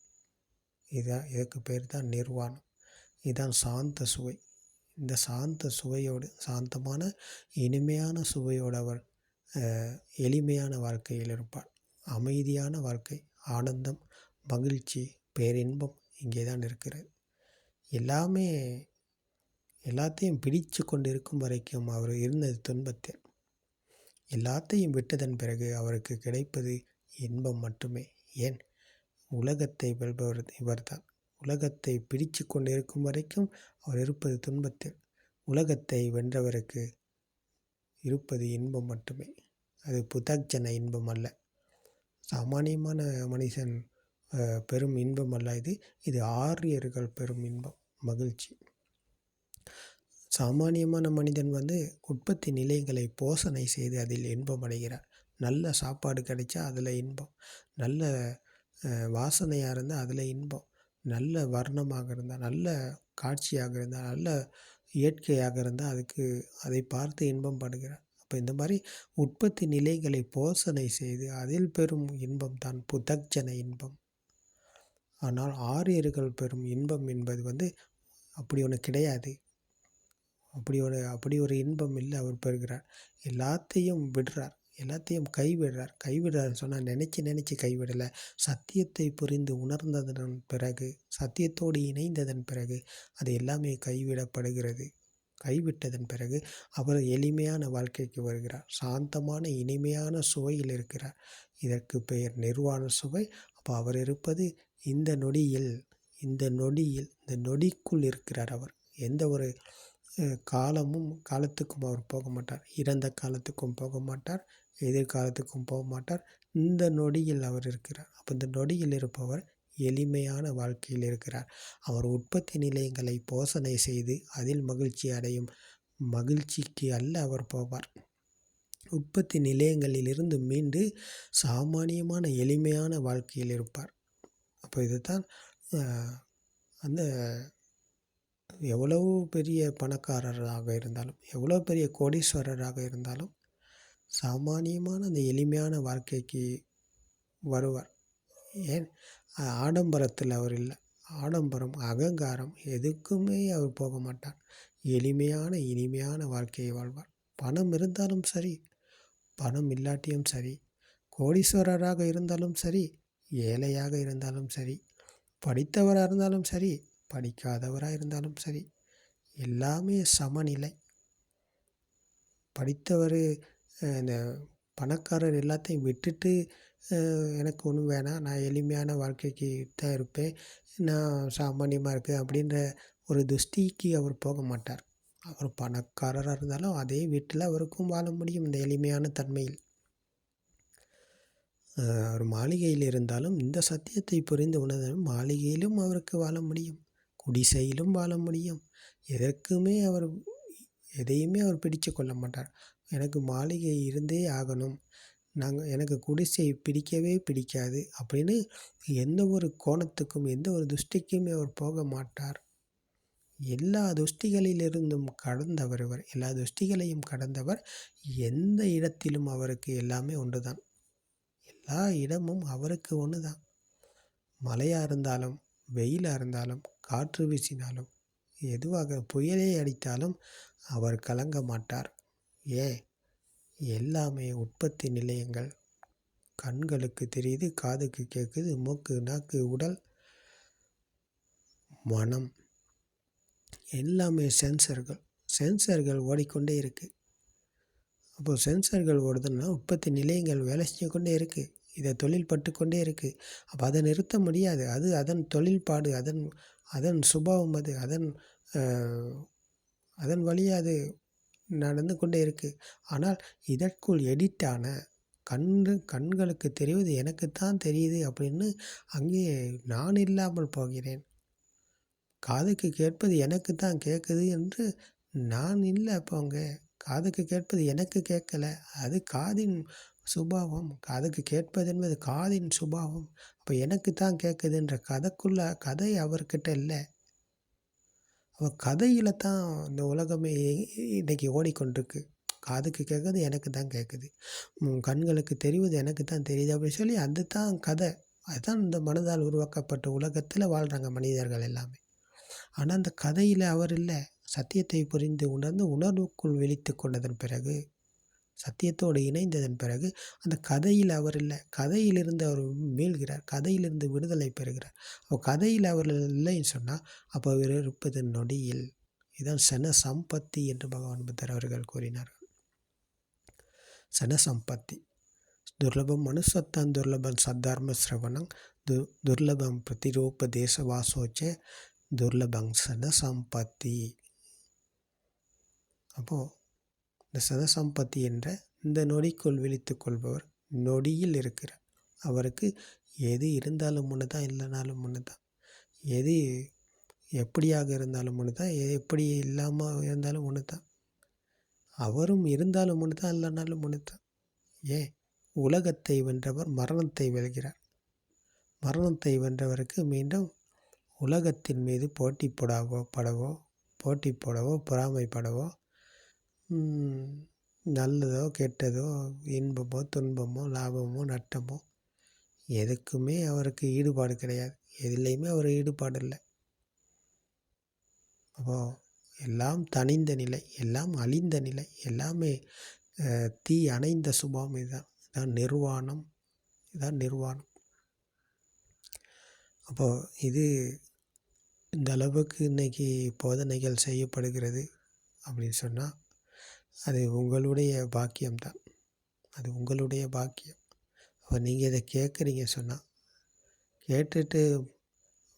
இதுக்கு பேர் தான் நிர்வாணம். இதுதான் சாந்த சுவை. இந்த சாந்த சுவையோடு, சாந்தமான இனிமையான சுவையோடு அவர் எளிமையான வாழ்க்கையில் இருப்பார். அமைதியான வாழ்க்கை, ஆனந்தம், மகிழ்ச்சி, பேரின்பம் இங்கே தான் இருக்கிறது. எல்லாத்தையும் பிடித்து கொண்டு இருக்கும் வரைக்கும் அவர் இருந்தது துன்பத்தில். எல்லாத்தையும் விட்டதன் பிறகு அவருக்கு கிடைப்பது இன்பம் மட்டுமே. ஏன்? உலகத்தை வெல்பவர் இவர்தான். உலகத்தை பிடித்து கொண்டு இருக்கும் வரைக்கும் அவர் இருப்பது துன்பத்தில். உலகத்தை வென்றவருக்கு இருப்பது இன்பம் மட்டுமே. அது புதக்ஜன இன்பம் அல்ல, சாமானியமான மனுஷன் பெரும் இன்பம் அல்ல. இது ஆரியர்கள் பெரும் இன்பம், மகிழ்ச்சி. சாமானியமான மனிதன் உற்பத்தி நிலையங்களை போஷணை செய்து அதில் இன்பம் அடைகிறார். நல்ல சாப்பாடு கிடைச்சா அதில் இன்பம், நல்ல வாசனையாக இருந்தால் அதில் இன்பம், நல்ல வர்ணமாக இருந்தால், நல்ல காட்சியாக இருந்தால், நல்ல இயற்கையாக இருந்தால் அதை பார்த்து இன்பம் படுகிறார். அப்போ இந்த மாதிரி உற்பத்தி நிலைகளை போஷணை செய்து அதில் பெறும் இன்பம் தான் புதக்ஜன இன்பம். ஆனால் ஆரியர்கள் பெறும் இன்பம் என்பது அப்படி ஒன்று கிடையாது. அப்படி ஒரு இன்பம் இல்லை அவர் பெறுகிறார். எல்லாத்தையும் விடுறார், எல்லாத்தையும் கைவிடுறார். கைவிடுறாருன்னு சொன்னால் நினச்சி கைவிடலை. சத்தியத்தை புரிந்து உணர்ந்ததன் பிறகு, சத்தியத்தோடு இணைந்ததன் பிறகு அது எல்லாமே கைவிடப்படுகிறது. கைவிட்டதன் பிறகு அவர் எளிமையான வாழ்க்கைக்கு வருகிறார். சாந்தமான இனிமையான சுவையில் இருக்கிறார். இதற்கு பெயர் நிர்வாண சுவை. அப்போ அவர் இருப்பது இந்த நொடியில், இந்த நொடிக்குள் இருக்கிறார் அவர். எந்த ஒரு காலத்துக்கும் அவர் போக மாட்டார். இறந்த காலத்துக்கும் போக மாட்டார், எதிர்காலத்துக்கும் போக மாட்டார். இந்த நொடியில் அவர் இருக்கிறார். அப்போ இந்த நொடியில் இருப்பவர் எளிமையான வாழ்க்கையில் இருக்கிறார். அவர் உற்பத்தி நிலையங்களை போஷணை செய்து அதில் மகிழ்ச்சி அடையும் மகிழ்ச்சிக்கு அல்ல அவர் போவார். உற்பத்தி நிலையங்களிலிருந்து மீண்டு சாமானியமான எளிமையான வாழ்க்கையில் இருப்பார். அப்போ இதுதான் அந்த எவ்வளவு பெரிய பணக்காரராக இருந்தாலும், எவ்வளோ பெரிய கோடீஸ்வரராக இருந்தாலும் சாமானியமான அந்த எளிமையான வாழ்க்கைக்கு வருவார். ஏன்? ஆடம்பரத்தில் அவர் இல்லை. ஆடம்பரம், அகங்காரம் எதுக்குமே அவர் போக மாட்டார். எளிமையான இனிமையான வாழ்க்கையை வாழ்வார். பணம் இருந்தாலும் சரி, பணம் இல்லாட்டியும் சரி, கோடீஸ்வரராக இருந்தாலும் சரி, ஏழையாக இருந்தாலும் சரி, படித்தவராக இருந்தாலும் சரி, படிக்காதவராக இருந்தாலும் சரி, எல்லாமே சமநிலை. படித்தவர், இந்த பணக்காரர் எல்லாத்தையும் விட்டுட்டு எனக்கு ஒன்றும் வேணாம், நான் எளிமையான வாழ்க்கைக்கு தான் இருப்பேன், நான் சாமானியமாக இருக்கேன் அப்படின்ற ஒரு துஷ்டிக்கு அவர் போக மாட்டார். அவர் பணக்காரராக இருந்தாலும் அதே வீட்டில் அவருக்கும் வாழ முடியும் இந்த எளிமையான தன்மையில். அவர் மாளிகையில் இருந்தாலும் இந்த சத்தியத்தை புரிந்து உணர்ந்தாலும் மாளிகையிலும் அவருக்கு வாழ முடியும், குடிசையிலும் வாழ முடியும். எதையுமே அவர் பிடிச்சு கொள்ள மாட்டார். எனக்கு மாளிகை இருந்தே ஆகணும், எனக்கு குடிசை பிடிக்கவே பிடிக்காது அப்படின்னு எந்த ஒரு கோணத்துக்கும் எந்த ஒரு துஷ்டிக்குமே அவர் போக மாட்டார். எல்லா துஷ்டிகளிலிருந்தும் கடந்தவர் இவர். எல்லா துஷ்டிகளையும் கடந்தவர். எந்த இடத்திலும் அவருக்கு எல்லாமே ஒன்று தான். எல்லா இடமும் அவருக்கு ஒன்று தான். மழையாக இருந்தாலும், வெயிலாக இருந்தாலும், காற்று வீசினாலும், எதுவாக புயலே அடித்தாலும் அவர் கலங்க மாட்டார். எல்லாமே உற்பத்தி நிலையங்கள். கண்களுக்கு தெரியுது, காதுக்கு கேட்குது, மூக்கு, நாக்கு, உடல், மனம், எல்லாமே சென்சர்கள் ஓடிக்கொண்டே இருக்குது. அப்போது சென்சர்கள் ஓடுதுன்னா உற்பத்தி நிலையங்கள் வேலை செஞ்சு கொண்டே இருக்குது. இதை தொழில் பட்டு கொண்டே இருக்குது. அப்போ அதை நிறுத்த முடியாது. அது அதன் தொழில்பாடு, அதன் சுபாவம், அது அதன் வழியாக அது நடந்து கொண்டே இருக்குது. ஆனால் இதற்குள் எடிட்டான கண்களுக்கு தெரிவது எனக்குத்தான் தெரியுது அப்படின்னு அங்கே நான் இல்லாமல் போகிறேன். காதுக்கு கேட்பது எனக்கு தான் கேட்குது என்று நான் இல்லை. போங்க, காதுக்கு கேட்பது எனக்கு கேட்கலை, அது காதின் சுபாவம். காதுக்கு கேட்பது என்பது காதின் சுபாவம். அப்போ எனக்கு தான் கேட்குதுன்ற கதை அவர்கிட்ட இல்லை. அவர் கதையில் தான் இந்த உலகமே இன்றைக்கி ஓடிக்கொண்டிருக்கு. காதுக்கு கேட்குறது எனக்கு தான் கேட்குது, கண்களுக்கு தெரிவது எனக்கு தான் தெரியுது அப்படின்னு சொல்லி அது தான் கதை. அதுதான் இந்த மனதால் உருவாக்கப்பட்ட உலகத்தில் வாழ்கிறாங்க மனிதர்கள் எல்லாமே. ஆனால் அந்த கதையில் அவர் இல்லை. சத்தியத்தை புரிந்து உணர்ந்து உணர்வுக்குள் விழித்து கொண்டதன் பிறகு, சத்தியத்தோடு இணைந்ததன் பிறகு அந்த கதையில் அவர் இல்லை. கதையிலிருந்து அவர் மீள்கிறார், கதையிலிருந்து விடுதலை பெறுகிறார். அப்போ கதையில் அவர் இல்லைன்னு சொன்னால் அப்போ அவர் இருப்பது நொடியில். இதுதான் சன சம்பத்தி என்று பகவான் புத்தர் அவர்கள் கூறினார்கள். சன சம்பத்தி துர்லபம் மனுஷத்தான் துர்லபம் சத்தர்ம சிரவணம் துர்லபம் பிரதிரூப தேசவாசோச்ச துர்லபம் சன சம்பத்தி. அப்போது இந்த சதசம்பத்தி என்ற இந்த நொடிக்குள் விழித்து கொள்பவர் நொடியில் இருக்கிறார். அவருக்கு எது இருந்தாலும் ஒன்று தான், இல்லைனாலும் ஒன்று தான். எது எப்படியாக இருந்தாலும் ஒன்று தான், எப்படி இல்லாமல் இருந்தாலும் ஒன்று தான். அவரும் இருந்தாலும் ஒன்று தான், இல்லைனாலும் ஒன்று தான். உலகத்தை வென்றவர் மரணத்தை வெல்கிறார். மரணத்தை வென்றவருக்கு மீண்டும் உலகத்தின் மீது போட்டி போடவோ பொறாமைப்படவோ, நல்லதோ கெட்டதோ, இன்பமோ துன்பமோ, லாபமோ நட்டமோ எதுக்குமே அவருக்கு ஈடுபாடு கிடையாது. எதுலேயுமே அவர் ஈடுபாடு இல்லை. அப்போது எல்லாம் தணிந்த நிலை, எல்லாம் அழிந்த நிலை, எல்லாமே தீ அணைந்த சுபாவம். இதுதான் இதுதான் நிர்வாணம். இதுதான் நிர்வாணம். அப்போது இது இந்த அளவுக்கு இன்றைக்கி போதனைகள் செய்யப்படுகிறது அப்படின்னு சொன்னால் அது உங்களுடைய பாக்கியம்தான். அது உங்களுடைய பாக்கியம். அப்போ நீங்கள் இதை கேட்குறீங்க சொன்னால், கேட்டுட்டு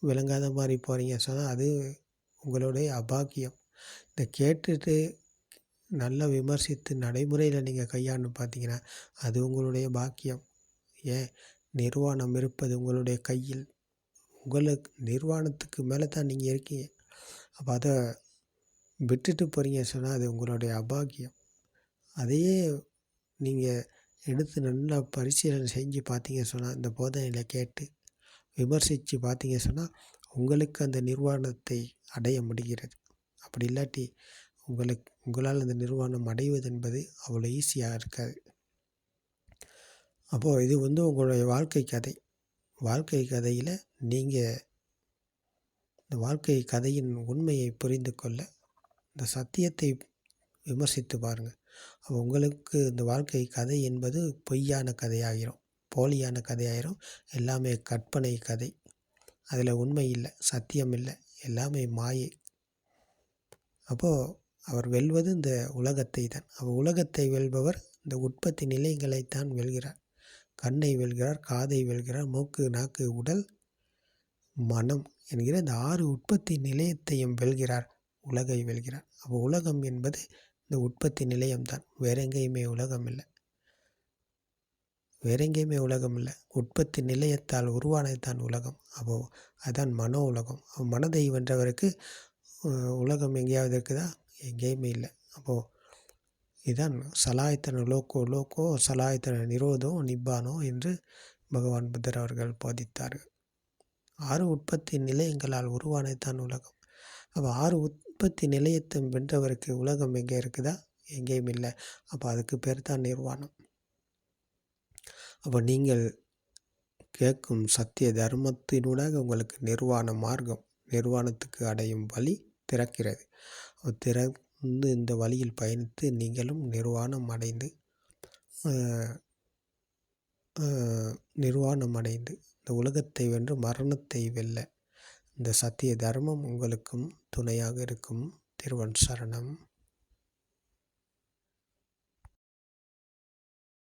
விளங்காத மாதிரி போகிறீங்க சொன்னால் அது உங்களுடைய அபாக்கியம். இதை கேட்டுட்டு நல்லா விமர்சித்து நடைமுறையில் நீங்கள் கையாண்டு பார்த்தீங்கன்னா அது உங்களுடைய பாக்கியம். ஏன், நிர்வாணம் இருப்பது உங்களுடைய கையில். உங்களுக்கு நிர்வாணத்துக்கு மேலே தான் நீங்கள் இருக்கீங்க. அப்போ அதை விட்டுட்டு போகிறீங்க சொன்னால் அது உங்களுடைய அபாக்கியம். அதையே நீங்கள் எடுத்து நல்லா பரிசீலனை செஞ்சு பார்த்தீங்க சொன்னால், இந்த போதனையில் கேட்டு விமர்சித்து பார்த்தீங்க சொன்னால் உங்களுக்கு அந்த நிர்வாணத்தை அடைய முடிகிறது. அப்படி இல்லாட்டி உங்களால் அந்த நிர்வாணம் அடைவது என்பது அவ்வளோ ஈஸியாக இருக்காது. அப்போது இது உங்களுடைய வாழ்க்கை கதை. வாழ்க்கை கதையில் நீங்கள் இந்த வாழ்க்கை கதையின் உண்மையை புரிந்து கொள்ள இந்த சத்தியத்தை விமர்சித்து பாருங்கள். அப்போ உங்களுக்கு இந்த வாழ்க்கை கதை என்பது பொய்யான கதையாகிரும், போலியான கதையாகிரும். எல்லாமே கற்பனை கதை. அதில் உண்மை இல்லை, சத்தியம் இல்லை, எல்லாமே மாயை. அப்போது அவர் வெல்வது இந்த உலகத்தை தான். அவர் உலகத்தை வெல்பவர் இந்த உற்பத்தி நிலையங்களைத்தான் வெல்கிறார். கண்ணை வெல்கிறார், காதை வெல்கிறார், மூக்கு, நாக்கு, உடல், மனம் என்கிற இந்த 6 உற்பத்தி நிலையத்தையும் வெல்கிறார். உலகை வெல்கிறார். அப்போ உலகம் என்பது இந்த உற்பத்தி நிலையம்தான். வேற எங்கேயுமே உலகம் இல்லை. வேற எங்கேயுமே உலகம் இல்லை. உற்பத்தி நிலையத்தால் உருவானதுதான் உலகம். அப்போது அதுதான் மனோ உலகம். மனதை வென்றவருக்கு உலகம் எங்கேயாவது இருக்குதா? எங்கேயுமே இல்லை. அப்போது இதுதான் சலாயத்தன லோக்கோ லோக்கோ சலாயத்தன நிரோதோ நிப்பானோ என்று பகவான் புத்தர் அவர்கள் போதித்தார்கள். 6 உற்பத்தி நிலையங்களால் உருவானதுதான் உலகம். அப்போ 6 உற்பத்தி நிலையத்தை வென்றவருக்கு உலகம் எங்கே இருக்குதா? எங்கேயும் இல்லை. அப்போ அதுக்கு பேர் தான் நிர்வாணம். அப்போ நீங்கள் கேட்கும் சத்திய தர்மத்தினூடாக உங்களுக்கு நிர்வாண மார்க்கம், நிர்வாணத்துக்கு அடையும் வழி திறக்கிறது. திறந்து இந்த வழியில் பயணித்து நீங்களும் நிர்வாணம் அடைந்து இந்த உலகத்தை வென்று மரணத்தை வெல்ல இந்த சத்திய தர்மம் உங்களுக்கும் துணையாக இருக்கும். திருவன் சரணம்.